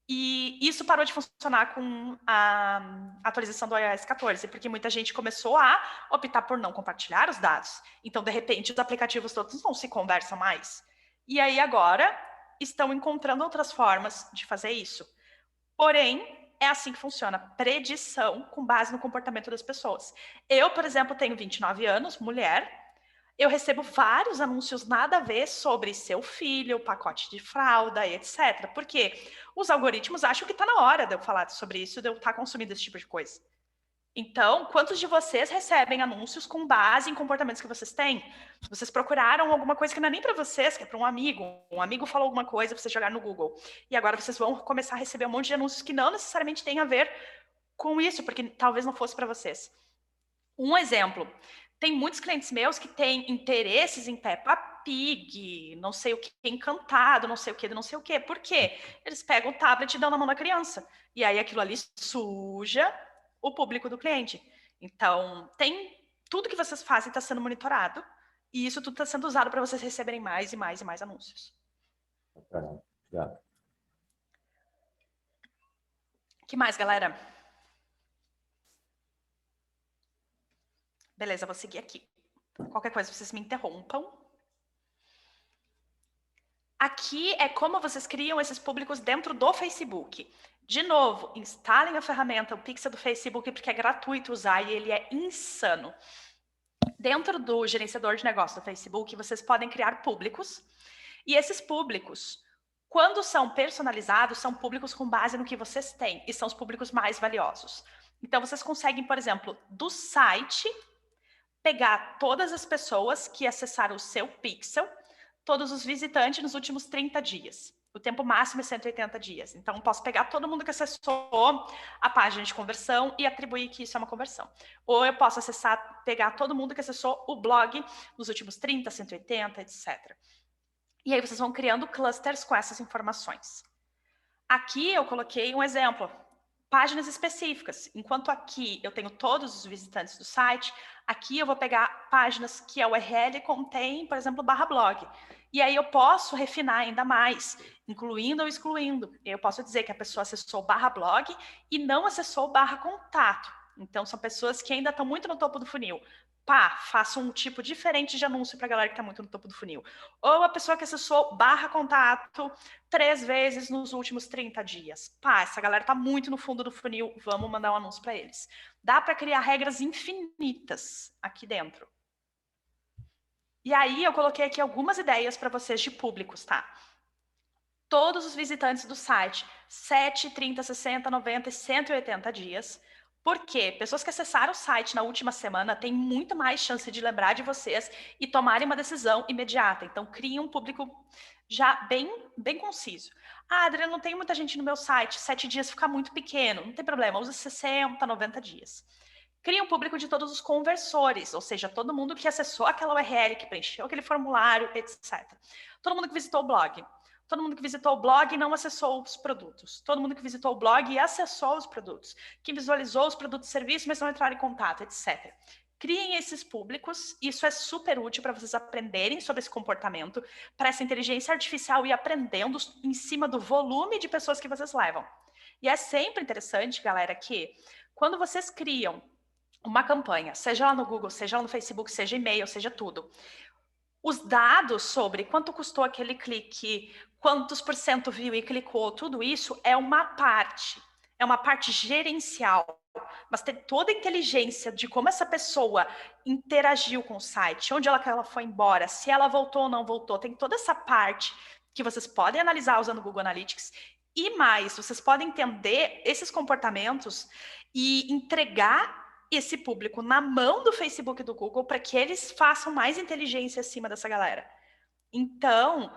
E isso parou de funcionar com a atualização do iOS 14, porque muita gente começou a optar por não compartilhar os dados. Então, de repente, os aplicativos todos não se conversam mais. E aí, agora, estão encontrando outras formas de fazer isso. Porém, é assim que funciona, predição com base no comportamento das pessoas. Eu, por exemplo, tenho 29 anos, mulher. Eu recebo vários anúncios nada a ver sobre seu filho, pacote de fralda, etc. Porque os algoritmos acham que está na hora de eu falar sobre isso, de eu estar consumindo esse tipo de coisa. Então, quantos de vocês recebem anúncios com base em comportamentos que vocês têm? Vocês procuraram alguma coisa que não é nem para vocês, que é para um amigo. Um amigo falou alguma coisa, vocês jogaram no Google. E agora vocês vão começar a receber um monte de anúncios que não necessariamente têm a ver com isso, porque talvez não fosse para vocês. Um exemplo. Tem muitos clientes meus que têm interesses em Peppa Pig, não sei o que, Encantado, não sei o que, não sei o que. Por quê? Eles pegam o tablet e dão na mão da criança. E aí aquilo ali suja o público do cliente. Então, tudo que vocês fazem está sendo monitorado e isso tudo está sendo usado para vocês receberem mais e mais e mais anúncios. Obrigado. O que mais, galera? Beleza, vou seguir aqui. Qualquer coisa, vocês me interrompam. Aqui é como vocês criam esses públicos dentro do Facebook. De novo, instalem a ferramenta, o Pixel do Facebook, porque é gratuito usar e ele é insano. Dentro do gerenciador de negócio do Facebook, vocês podem criar públicos, e esses públicos, quando são personalizados, são públicos com base no que vocês têm, e são os públicos mais valiosos. Então, vocês conseguem, por exemplo, do site, pegar todas as pessoas que acessaram o seu pixel, todos os visitantes nos últimos 30 dias. O tempo máximo é 180 dias. Então, posso pegar todo mundo que acessou a página de conversão e atribuir que isso é uma conversão. Ou eu posso pegar todo mundo que acessou o blog nos últimos 30, 180, etc. E aí vocês vão criando clusters com essas informações. Aqui eu coloquei um exemplo. Páginas específicas. Enquanto aqui eu tenho todos os visitantes do site, aqui eu vou pegar páginas que a URL contém, por exemplo, /blog. E aí eu posso refinar ainda mais, incluindo ou excluindo. Eu posso dizer que a pessoa acessou /blog e não acessou /contato. Então, são pessoas que ainda estão muito no topo do funil. Pá, faço um tipo diferente de anúncio para a galera que está muito no topo do funil. Ou a pessoa que acessou /contato 3 vezes nos últimos 30 dias. Pá, essa galera está muito no fundo do funil, vamos mandar um anúncio para eles. Dá para criar regras infinitas aqui dentro. E aí eu coloquei aqui algumas ideias para vocês de públicos, tá? Todos os visitantes do site, 7, 30, 60, 90 e 180 dias. Porque pessoas que acessaram o site na última semana têm muito mais chance de lembrar de vocês e tomarem uma decisão imediata. Então, criem um público já bem conciso. Ah, Adriana, não tem muita gente no meu site, 7 dias fica muito pequeno. Não tem problema, usa 60, 90 dias. Cria um público de todos os conversores, ou seja, todo mundo que acessou aquela URL, que preencheu aquele formulário, etc. Todo mundo que visitou o blog. Todo mundo que visitou o blog e não acessou os produtos. Todo mundo que visitou o blog e acessou os produtos. Que visualizou os produtos e serviços, mas não entraram em contato, etc. Criem esses públicos. Isso é super útil para vocês aprenderem sobre esse comportamento, para essa inteligência artificial ir aprendendo em cima do volume de pessoas que vocês levam. E é sempre interessante, galera, que quando vocês criam uma campanha, seja lá no Google, seja lá no Facebook, seja e-mail, seja tudo, os dados sobre quanto custou aquele clique, quantos % viu e clicou, tudo isso é uma parte gerencial, mas tem toda a inteligência de como essa pessoa interagiu com o site, onde ela foi embora, se ela voltou ou não voltou, tem toda essa parte que vocês podem analisar usando o Google Analytics, e mais, vocês podem entender esses comportamentos e entregar esse público na mão do Facebook e do Google para que eles façam mais inteligência acima dessa galera. Então,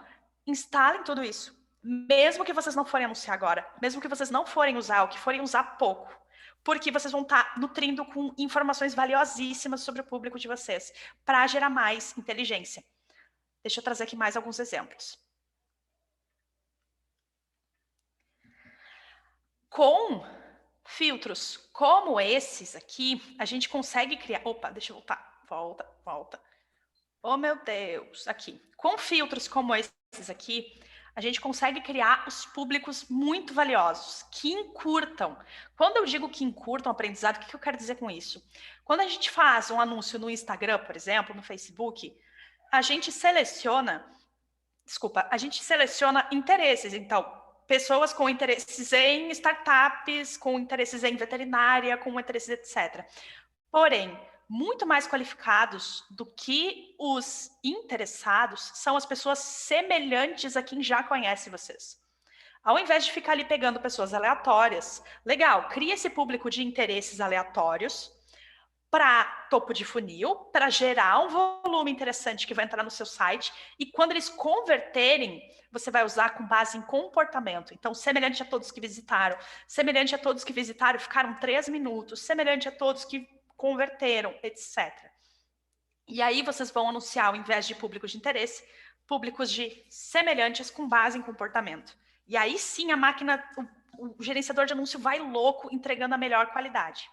instalem tudo isso. Mesmo que vocês não forem anunciar agora, mesmo que vocês não forem usar, ou que forem usar pouco, porque vocês vão estar nutrindo com informações valiosíssimas sobre o público de vocês, para gerar mais inteligência. Deixa eu trazer aqui mais alguns exemplos. Com filtros como esses aqui, a gente consegue criar... Opa, deixa eu voltar. Volta. Oh, meu Deus. Aqui. Com filtros como esses aqui, a gente consegue criar os públicos muito valiosos, que encurtam. Quando eu digo que encurtam o aprendizado, o que eu quero dizer com isso? Quando a gente faz um anúncio no Instagram, por exemplo, no Facebook, a gente seleciona interesses. Então, pessoas com interesses em startups, com interesses em veterinária, com interesses, etc. Porém, muito mais qualificados do que os interessados são as pessoas semelhantes a quem já conhece vocês. Ao invés de ficar ali pegando pessoas aleatórias, legal, cria esse público de interesses aleatórios para topo de funil, para gerar um volume interessante que vai entrar no seu site, e quando eles converterem, você vai usar com base em comportamento. Então, semelhante a todos que visitaram, semelhante a todos que visitaram, ficaram 3 minutos, semelhante a todos que converteram, etc. E aí vocês vão anunciar, ao invés de públicos de interesse, públicos de semelhantes com base em comportamento. E aí sim a máquina, o gerenciador de anúncio vai louco entregando a melhor qualidade.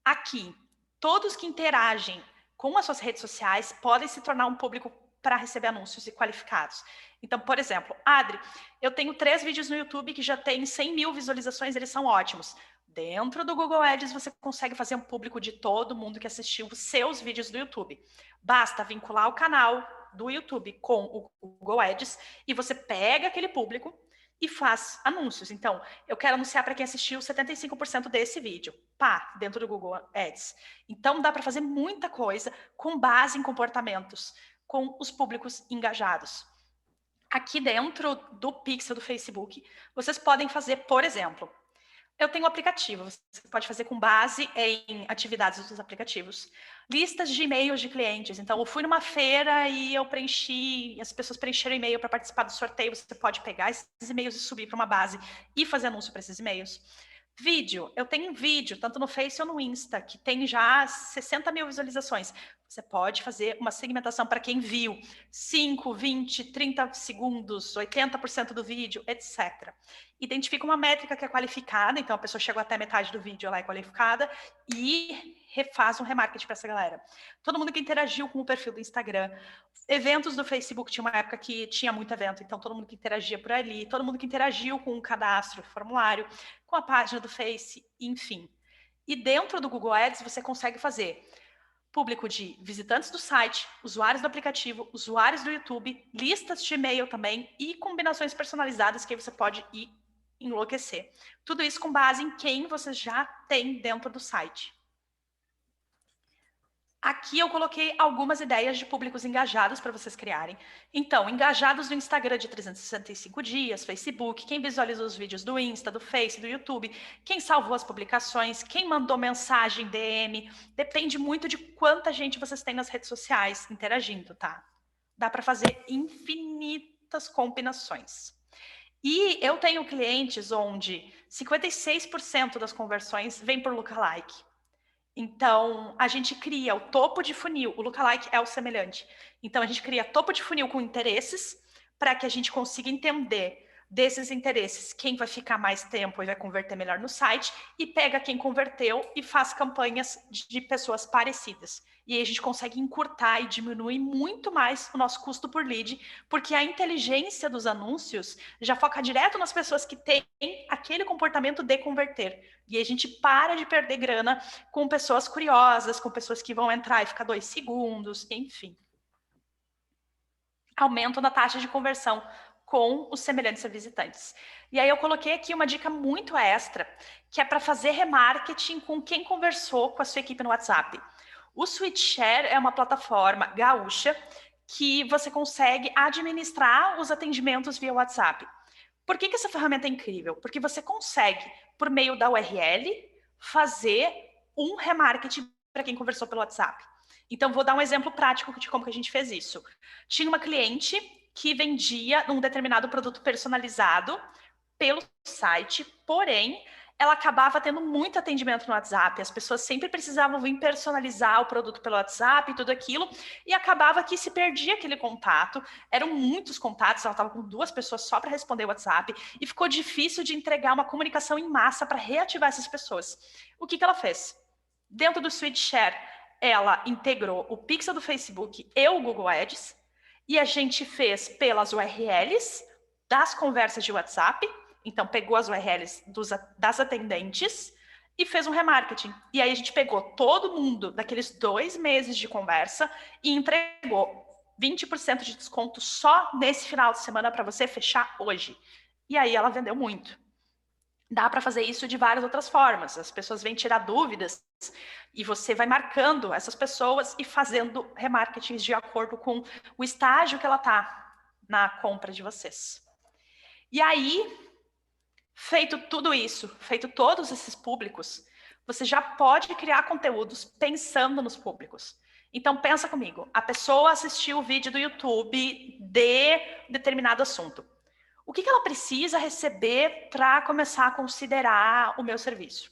Aqui, todos que interagem com as suas redes sociais podem se tornar um público para receber anúncios e qualificados. Então, por exemplo, Adri, eu tenho 3 vídeos no YouTube que já têm 100 mil visualizações, eles são ótimos. Dentro do Google Ads, você consegue fazer um público de todo mundo que assistiu os seus vídeos do YouTube. Basta vincular o canal do YouTube com o Google Ads e você pega aquele público e faz anúncios. Então, eu quero anunciar para quem assistiu 75% desse vídeo, pá, dentro do Google Ads. Então, dá para fazer muita coisa com base em comportamentos, com os públicos engajados. Aqui dentro do pixel do Facebook, vocês podem fazer, por exemplo, eu tenho um aplicativo, você pode fazer com base em atividades dos aplicativos. Listas de e-mails de clientes. Então, eu fui numa feira e eu preenchi, as pessoas preencheram e-mail para participar do sorteio. Você pode pegar esses e-mails e subir para uma base e fazer anúncio para esses e-mails. Vídeo, eu tenho um vídeo, tanto no Face ou no Insta, que tem já 60 mil visualizações. Você pode fazer uma segmentação para quem viu 5, 20, 30 segundos, 80% do vídeo, etc. Identifica uma métrica que é qualificada, então a pessoa chegou até metade do vídeo, ela é qualificada, e faz um remarketing para essa galera. Todo mundo que interagiu com o perfil do Instagram, eventos do Facebook, tinha uma época que tinha muito evento, então todo mundo que interagia por ali, todo mundo que interagiu com o cadastro, formulário, com a página do Face, enfim. E dentro do Google Ads você consegue fazer público de visitantes do site, usuários do aplicativo, usuários do YouTube, listas de e-mail também e combinações personalizadas que aí você pode ir enlouquecer. Tudo isso com base em quem você já tem dentro do site. Aqui eu coloquei algumas ideias de públicos engajados para vocês criarem. Então, engajados no Instagram de 365 dias, Facebook, quem visualizou os vídeos do Insta, do Face, do YouTube, quem salvou as publicações, quem mandou mensagem, DM. Depende muito de quanta gente vocês têm nas redes sociais interagindo, tá? Dá para fazer infinitas combinações. E eu tenho clientes onde 56% das conversões vem por lookalike. Então, a gente cria o topo de funil, o lookalike é o semelhante. Então, a gente cria topo de funil com interesses para que a gente consiga entender desses interesses quem vai ficar mais tempo e vai converter melhor no site e pega quem converteu e faz campanhas de pessoas parecidas. E aí a gente consegue encurtar e diminuir muito mais o nosso custo por lead, porque a inteligência dos anúncios já foca direto nas pessoas que têm aquele comportamento de converter. E aí a gente para de perder grana com pessoas curiosas, com pessoas que vão entrar e ficar 2 segundos, enfim. Aumento na taxa de conversão com os semelhantes a visitantes. E aí eu coloquei aqui uma dica muito extra, que é para fazer remarketing com quem conversou com a sua equipe no WhatsApp. O SweetShare é uma plataforma gaúcha que você consegue administrar os atendimentos via WhatsApp. Por que essa ferramenta é incrível? Porque você consegue, por meio da URL, fazer um remarketing para quem conversou pelo WhatsApp. Então, vou dar um exemplo prático de como que a gente fez isso. Tinha uma cliente que vendia um determinado produto personalizado pelo site, porém, ela acabava tendo muito atendimento no WhatsApp, as pessoas sempre precisavam vir personalizar o produto pelo WhatsApp e tudo aquilo, e acabava que se perdia aquele contato, eram muitos contatos, ela estava com 2 pessoas só para responder o WhatsApp, e ficou difícil de entregar uma comunicação em massa para reativar essas pessoas. O que ela fez? Dentro do SweetShare, ela integrou o pixel do Facebook e o Google Ads, e a gente fez pelas URLs das conversas de WhatsApp. Então, pegou as URLs das atendentes e fez um remarketing. E aí a gente pegou todo mundo daqueles 2 meses de conversa e entregou 20% de desconto só nesse final de semana para você fechar hoje. E aí ela vendeu muito. Dá para fazer isso de várias outras formas. As pessoas vêm tirar dúvidas e você vai marcando essas pessoas e fazendo remarketings de acordo com o estágio que ela está na compra de vocês. E aí, feito tudo isso, feito todos esses públicos, você já pode criar conteúdos pensando nos públicos. Então, pensa comigo. A pessoa assistiu o vídeo do YouTube de determinado assunto. O que ela precisa receber para começar a considerar o meu serviço?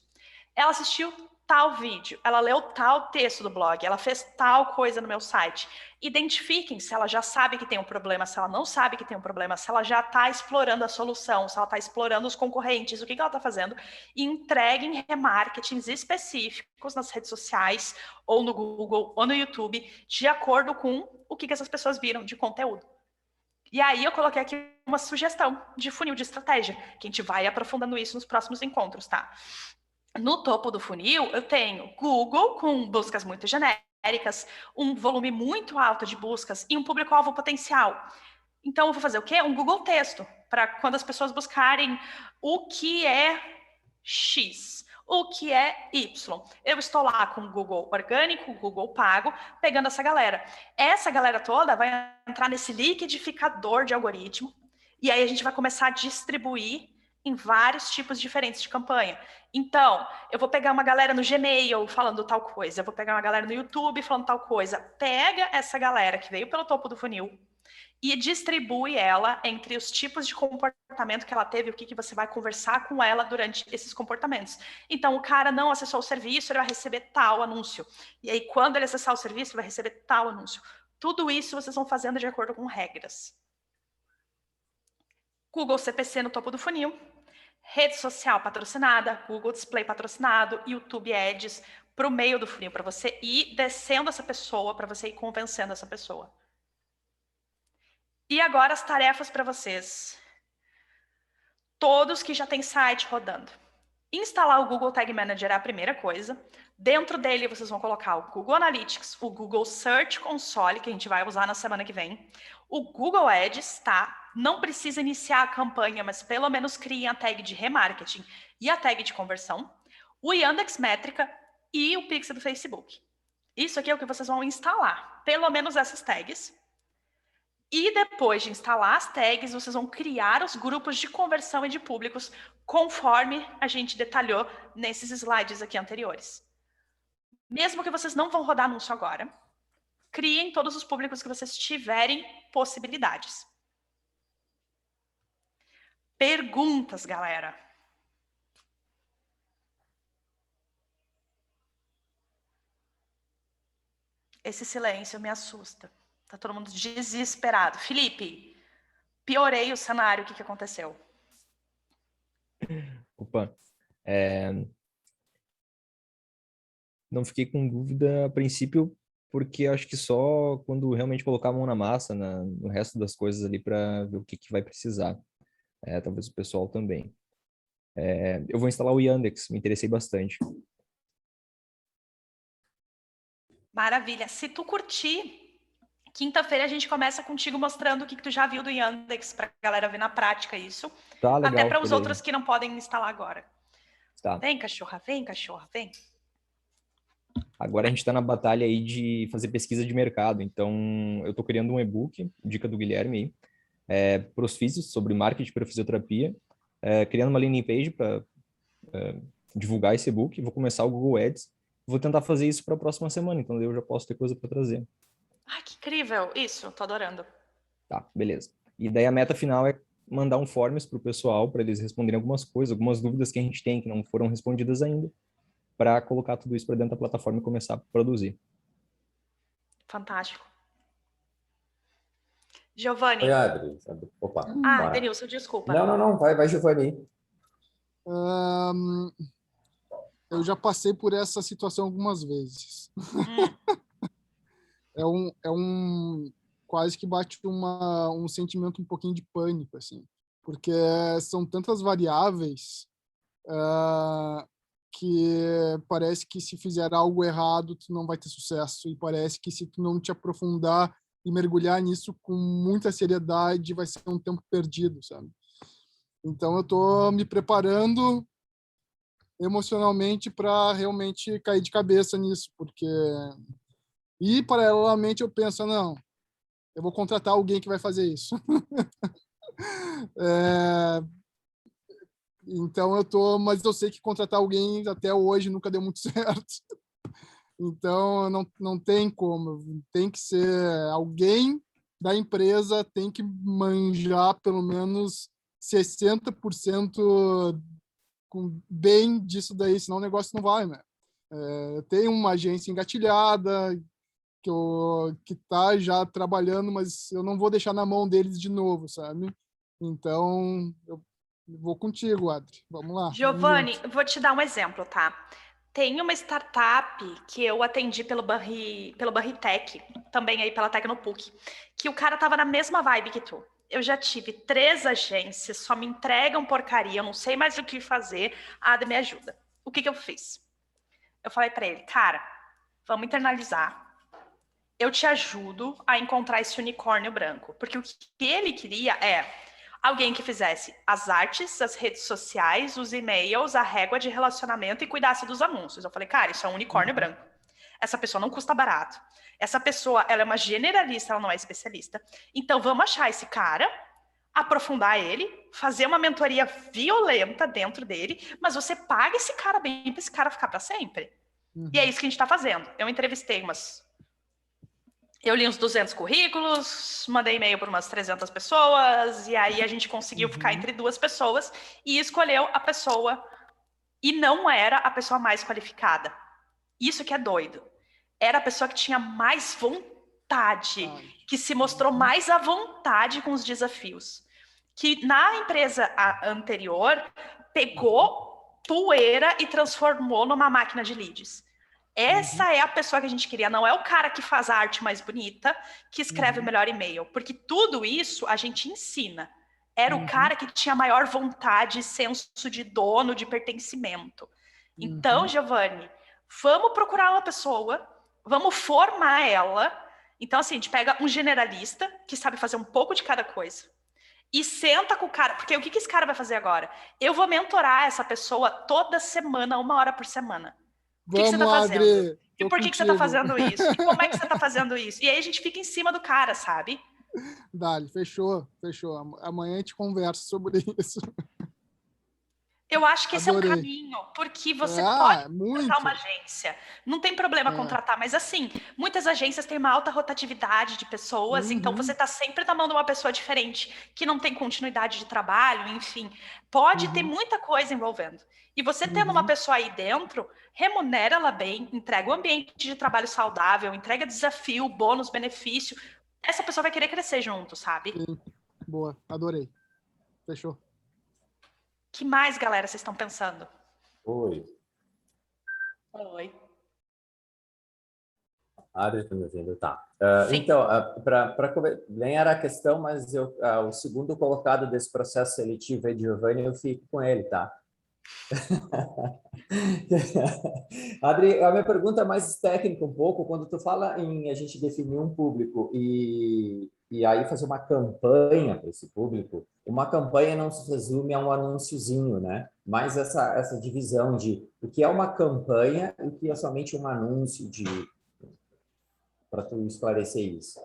Ela assistiu tal vídeo, ela leu tal texto do blog, ela fez tal coisa no meu site. Identifiquem se ela já sabe que tem um problema, se ela não sabe que tem um problema, se ela já está explorando a solução, se ela está explorando os concorrentes, o que ela está fazendo, e entreguem remarketings específicos nas redes sociais, ou no Google, ou no YouTube, de acordo com o que essas pessoas viram de conteúdo. E aí eu coloquei aqui uma sugestão de funil de estratégia, que a gente vai aprofundando isso nos próximos encontros, tá? No topo do funil, eu tenho Google com buscas muito genéricas, um volume muito alto de buscas e um público-alvo potencial. Então, eu vou fazer o quê? Um Google Texto, para quando as pessoas buscarem o que é X, o que é Y. Eu estou lá com o Google orgânico, Google pago, pegando essa galera. Essa galera toda vai entrar nesse liquidificador de algoritmo, e aí a gente vai começar a distribuir em vários tipos diferentes de campanha. Então, eu vou pegar uma galera no Gmail falando tal coisa, eu vou pegar uma galera no YouTube falando tal coisa. Pega essa galera que veio pelo topo do funil e distribui ela entre os tipos de comportamento que ela teve, o que você vai conversar com ela durante esses comportamentos. Então, o cara não acessou o serviço, ele vai receber tal anúncio. E aí, quando ele acessar o serviço, ele vai receber tal anúncio. Tudo isso vocês vão fazendo de acordo com regras. Google CPC no topo do funil, rede social patrocinada, Google Display patrocinado, YouTube Ads para o meio do funil, para você ir descendo essa pessoa, para você ir convencendo essa pessoa. E agora as tarefas para vocês. Todos que já têm site rodando. Instalar o Google Tag Manager é a primeira coisa. Dentro dele vocês vão colocar o Google Analytics, o Google Search Console, que a gente vai usar na semana que vem, o Google Ads, tá? Não precisa iniciar a campanha, mas pelo menos criem a tag de remarketing e a tag de conversão, o Yandex Métrica e o Pixel do Facebook. Isso aqui é o que vocês vão instalar, pelo menos essas tags. E depois de instalar as tags, vocês vão criar os grupos de conversão e de públicos, conforme a gente detalhou nesses slides aqui anteriores. Mesmo que vocês não vão rodar anúncio agora, criem todos os públicos que vocês tiverem possibilidades. Perguntas, galera. Esse silêncio me assusta. Tá todo mundo desesperado. Felipe, piorei o cenário, o que aconteceu? Opa, não fiquei com dúvida a princípio, porque acho que só quando realmente colocar a mão na massa, no resto das coisas ali, para ver o que vai precisar. Talvez o pessoal também. Eu vou instalar o Yandex, me interessei bastante. Maravilha. Se tu curtir, quinta-feira a gente começa contigo mostrando o que tu já viu do Yandex, para a galera ver na prática isso. Tá, legal. Até para os beleza. outros que não podem instalar agora. Tá. Vem, cachorra, vem. Agora a gente está na batalha aí de fazer pesquisa de mercado. Então, eu estou criando um e-book, dica do Guilherme aí, para os físicos, sobre marketing para fisioterapia, criando uma landing page para divulgar esse e-book. Vou começar o Google Ads. Vou tentar fazer isso para a próxima semana, então eu já posso ter coisa para trazer. Ai, que incrível! Isso, tô adorando. Tá, beleza. E daí a meta final é mandar um forms para o pessoal, para eles responderem algumas coisas, algumas dúvidas que a gente tem que não foram respondidas ainda, para colocar tudo isso para dentro da plataforma e começar a produzir. Fantástico. Giovanni. Oi, Adri. Opa. Denilson, desculpa. Não. Vai, Giovanni. Eu já passei por essa situação algumas vezes. Quase que bate um sentimento um pouquinho de pânico, assim, porque são tantas variáveis que parece que se fizer algo errado, tu não vai ter sucesso, e parece que se tu não te aprofundar e mergulhar nisso com muita seriedade, vai ser um tempo perdido, sabe? Então eu tô me preparando emocionalmente para realmente cair de cabeça nisso, porque... E, paralelamente, eu penso, não, eu vou contratar alguém que vai fazer isso. Então, mas eu sei que contratar alguém até hoje nunca deu muito certo. Então, não tem como. Tem que ser alguém da empresa, tem que manjar pelo menos 60% bem disso daí, senão o negócio não vai, né? Tem uma agência engatilhada que tá já trabalhando, mas eu não vou deixar na mão deles de novo, sabe? Então, eu vou contigo, Adri. Vamos lá. Giovanni, vou te dar um exemplo, tá? Tem uma startup que eu atendi pelo Barritec, também aí pela Tecnopuc, que o cara tava na mesma vibe que tu. Eu já tive 3 agências, só me entregam porcaria, eu não sei mais o que fazer. Adri, me ajuda. O que eu fiz? Eu falei para ele, cara, vamos internalizar, eu te ajudo a encontrar esse unicórnio branco. Porque o que ele queria é alguém que fizesse as artes, as redes sociais, os e-mails, a régua de relacionamento e cuidasse dos anúncios. Eu falei, cara, isso é um unicórnio branco. Essa pessoa não custa barato. Essa pessoa, ela é uma generalista, ela não é especialista. Então, vamos achar esse cara, aprofundar ele, fazer uma mentoria violenta dentro dele, mas você paga esse cara bem para esse cara ficar para sempre. E é isso que a gente está fazendo. Eu li uns 200 currículos, mandei e-mail para umas 300 pessoas, e aí a gente conseguiu ficar entre 2 pessoas e escolheu a pessoa, e não era a pessoa mais qualificada. Isso que é doido. Era a pessoa que tinha mais vontade, que se mostrou mais à vontade com os desafios. Que na empresa anterior, pegou poeira e transformou numa máquina de leads. Essa é a pessoa que a gente queria, não é o cara que faz a arte mais bonita, que escreve o melhor e-mail, porque tudo isso a gente ensina. Era o cara que tinha maior vontade, senso de dono, de pertencimento. Então, Giovanni, vamos procurar uma pessoa, vamos formar ela. Então, assim, a gente pega um generalista que sabe fazer um pouco de cada coisa e senta com o cara, porque o que esse cara vai fazer agora? Eu vou mentorar essa pessoa toda semana, 1 hora por semana. O que você está fazendo? Adri, e por que você está fazendo isso? E como é que você está fazendo isso? E aí a gente fica em cima do cara, sabe? Dali, fechou. Amanhã a gente conversa sobre isso. Eu acho que esse é um Adorei. caminho, porque você pode muito. contratar uma agência. Não tem problema contratar, mas assim, muitas agências têm uma alta rotatividade de pessoas, então você está sempre na mão de uma pessoa diferente, que não tem continuidade de trabalho, enfim. Pode ter muita coisa envolvendo. E você tendo uma pessoa aí dentro, remunera ela bem, entrega um ambiente de trabalho saudável, entrega desafio, bônus, benefício. Essa pessoa vai querer crescer junto, sabe? Sim. Boa, adorei. Fechou. Que mais, galera, vocês estão pensando? Oi. Adri, tá me ouvindo? Tá. Então, para ganhar a questão, mas o segundo colocado desse processo seletivo aí de Giovanni, eu fico com ele, tá? Adri, a minha pergunta é mais técnica um pouco, quando tu fala em a gente definir um público e aí fazer uma campanha para esse público, uma campanha não se resume a um anúnciozinho, né? Mas essa divisão de o que é uma campanha e o que é somente um anúncio para tu esclarecer isso.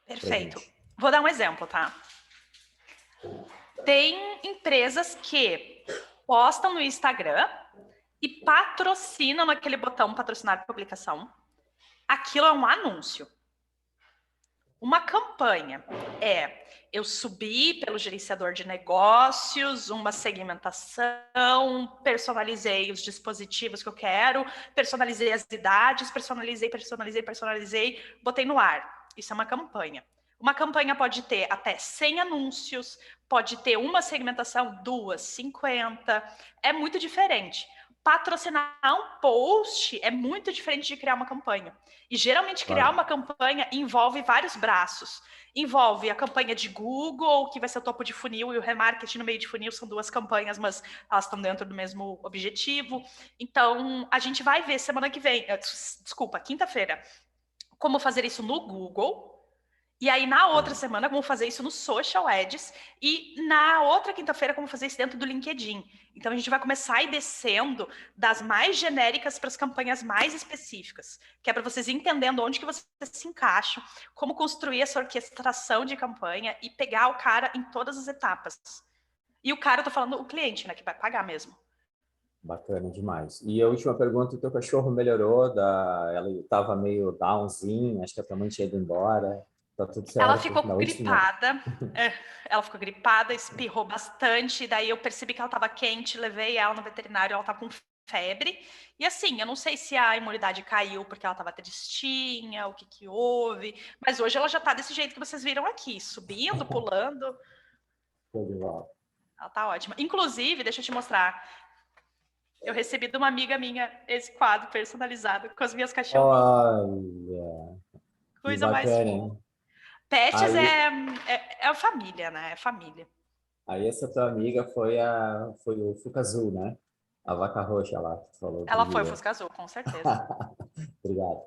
Perfeito. Vou dar um exemplo, tá? Tem empresas que postam no Instagram e patrocinam naquele botão patrocinar publicação. Aquilo é um anúncio. Uma campanha é eu subir pelo gerenciador de negócios, uma segmentação, personalizei os dispositivos que eu quero, personalizei as idades, personalizei, botei no ar. Isso é uma campanha. Uma campanha pode ter até 100 anúncios, pode ter uma segmentação, 2, 50, é muito diferente. Patrocinar um post é muito diferente de criar uma campanha. E geralmente criar uma campanha envolve vários braços. Envolve a campanha de Google, que vai ser o topo de funil, e o remarketing no meio de funil, são 2 campanhas, mas elas estão dentro do mesmo objetivo. Então, a gente vai ver semana que vem, quinta-feira, como fazer isso no Google. E aí, na outra semana, vamos fazer isso no Social Ads. E na outra quinta-feira, vamos fazer isso dentro do LinkedIn. Então, a gente vai começar a ir descendo das mais genéricas para as campanhas mais específicas. Que é para vocês entendendo onde que vocês se encaixam, como construir essa orquestração de campanha e pegar o cara em todas as etapas. E o cara, eu tô falando o cliente, né? Que vai pagar mesmo. Bacana demais. E a última pergunta, o teu cachorro melhorou? Ela estava meio downzinho, acho que a tua mãe tinha ido embora. Tá tudo certo. Ela ficou gripada, espirrou bastante, daí eu percebi que ela estava quente, levei ela no veterinário, ela estava com febre, e assim, eu não sei se a imunidade caiu porque ela estava tristinha, o que houve, mas hoje ela já está desse jeito que vocês viram aqui, subindo, pulando. Ela tá ótima. Inclusive, deixa eu te mostrar, eu recebi de uma amiga minha esse quadro personalizado com as minhas cachorrinhas. Olha! Coisa mais fofa. Pets é a família, né? É família. Aí essa tua amiga foi o Fusca Azul, né? A vaca roxa lá que tu falou. Ela foi o Fusca Azul, com certeza. Obrigado.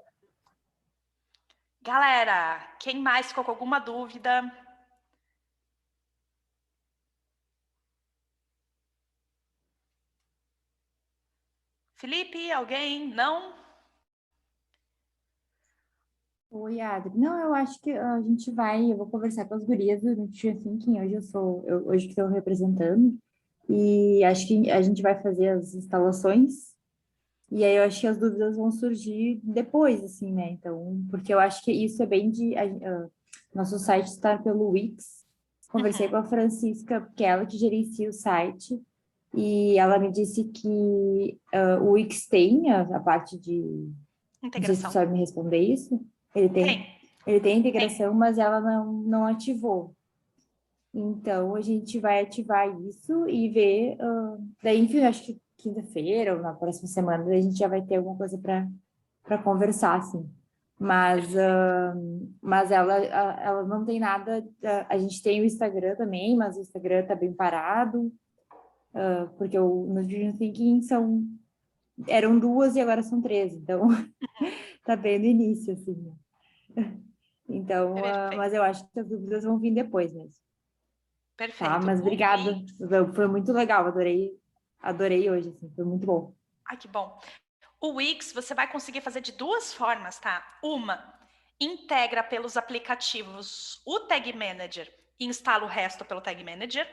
Galera, quem mais ficou com alguma dúvida? Felipe, alguém? Não? Oi, Adri. Não, eu acho que a gente vai, eu vou conversar com as gurias do Nutrition Thinking, hoje que estou representando, e acho que a gente vai fazer as instalações, e aí eu acho que as dúvidas vão surgir depois, assim, né? Então, porque eu acho que isso é bem nosso site está pelo Wix, conversei com a Francisca, que é ela que gerencia o site, e ela me disse que o Wix tem a parte de... Não sei se Integração. você sabe me responder isso. Ele tem integração, mas ela não ativou. Então, a gente vai ativar isso e ver... daí, enfim, acho que quinta-feira ou na próxima semana a gente já vai ter alguma coisa para conversar, assim. Mas ela não tem nada... a gente tem o Instagram também, mas o Instagram está bem parado, porque no Nutrition Thinking eram 2 e agora são 3, então tá bem no início, assim. Então, mas eu acho que as dúvidas vão vir depois mesmo. Perfeito. Tá, mas obrigada. Foi muito legal, adorei hoje, assim, foi muito bom. Ai, que bom. O Wix você vai conseguir fazer de 2 formas, tá? Uma, integra pelos aplicativos o Tag Manager e instala o resto pelo Tag Manager,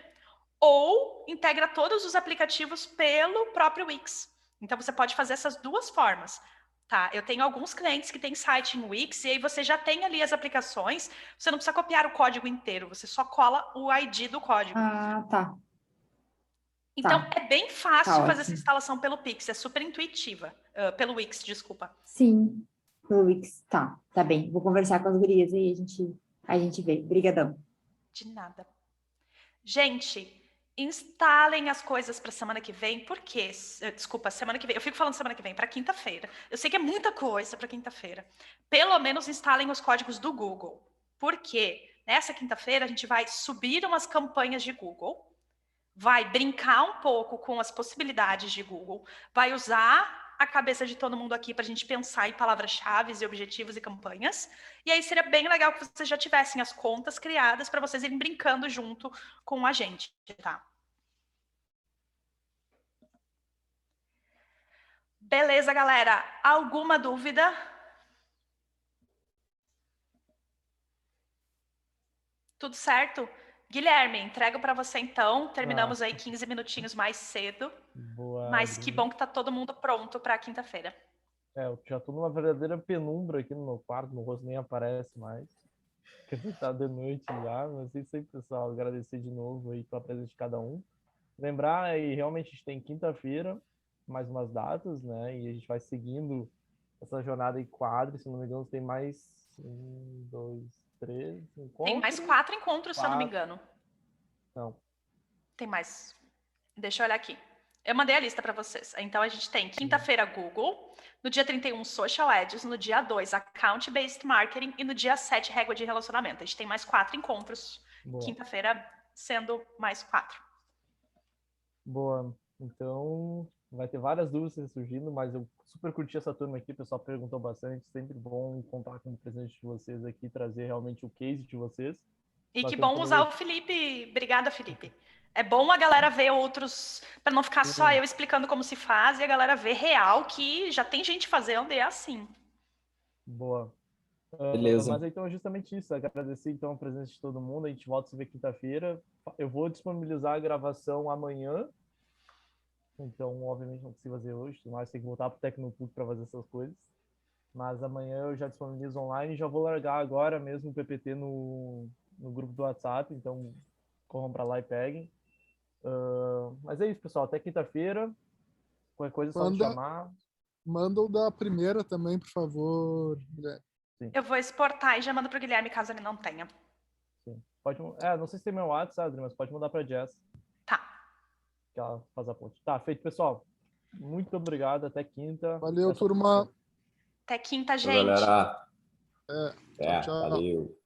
ou integra todos os aplicativos pelo próprio Wix. Então, você pode fazer essas 2 formas. Tá, eu tenho alguns clientes que têm site em Wix e aí você já tem ali as aplicações, você não precisa copiar o código inteiro, você só cola o ID do código. Ah, tá. Então, é bem fácil fazer essa Ótimo. instalação pelo Pix, é super intuitiva. Pelo Wix, desculpa. Sim, pelo Wix, tá bem. Vou conversar com as gurias e a gente vê. Obrigadão. De nada. Gente, instalem as coisas para semana que vem, por quê? Desculpa, semana que vem. Eu fico falando semana que vem, para quinta-feira. Eu sei que é muita coisa para quinta-feira. Pelo menos instalem os códigos do Google. Por quê? Nessa quinta-feira a gente vai subir umas campanhas de Google, vai brincar um pouco com as possibilidades de Google, vai usar a cabeça de todo mundo aqui para a gente pensar em palavras-chave e objetivos e campanhas. E aí seria bem legal que vocês já tivessem as contas criadas para vocês irem brincando junto com a gente, tá? Beleza, galera? Alguma dúvida? Tudo certo? Guilherme, entrego para você então. Terminamos aí 15 minutinhos mais cedo. Boa, mas que bom que tá todo mundo pronto para quinta-feira. Eu já tô numa verdadeira penumbra aqui no meu quarto, meu rosto nem aparece mais. Quer dizer, tá de noite já, mas é isso aí, pessoal. Agradecer de novo aí pela presença de cada um. Lembrar aí, realmente a gente tem quinta-feira, mais umas datas, né? E a gente vai seguindo essa jornada em quadro. Se não me engano, tem mais 1, 2, 3 encontros. Tem mais 4 encontros, 4. Se eu não me engano. Não. Tem mais. Deixa eu olhar aqui. Eu mandei a lista para vocês. Então, a gente tem quinta-feira Google, no dia 31 Social Ads, no dia 2 Account Based Marketing e no dia 7 Régua de Relacionamento. A gente tem mais 4 encontros. Quinta-feira sendo mais 4. Boa. Então, vai ter várias dúvidas surgindo, mas eu super curti essa turma aqui, o pessoal perguntou bastante, sempre bom contar com o presente de vocês aqui, trazer realmente o case de vocês. E que bom usar o Felipe. Obrigada, Felipe. É bom a galera ver outros, para não ficar só eu explicando como se faz, e a galera ver real que já tem gente fazendo e é assim. Boa. Beleza. Mas então é justamente isso, agradecer então a presença de todo mundo, a gente volta a se ver quinta-feira. Eu vou disponibilizar a gravação amanhã, então obviamente não consigo fazer hoje, mas tem que voltar para o Tecnopuc para fazer essas coisas. Mas amanhã eu já disponibilizo online e já vou largar agora mesmo o PPT no grupo do WhatsApp, então corram para lá e peguem. Mas é isso, pessoal. Até quinta-feira. Qualquer coisa é só me chamar. Manda o da primeira também, por favor, Guilherme. Sim. Eu vou exportar e já mando para o Guilherme, caso ele não tenha. Sim. Não sei se tem meu WhatsApp, Adri, mas pode mandar para a Jess. Tá. Que ela faz a ponte. Tá, feito, pessoal. Muito obrigado. Até quinta. Valeu, turma. Até quinta, gente. Galera. Tchau. Valeu.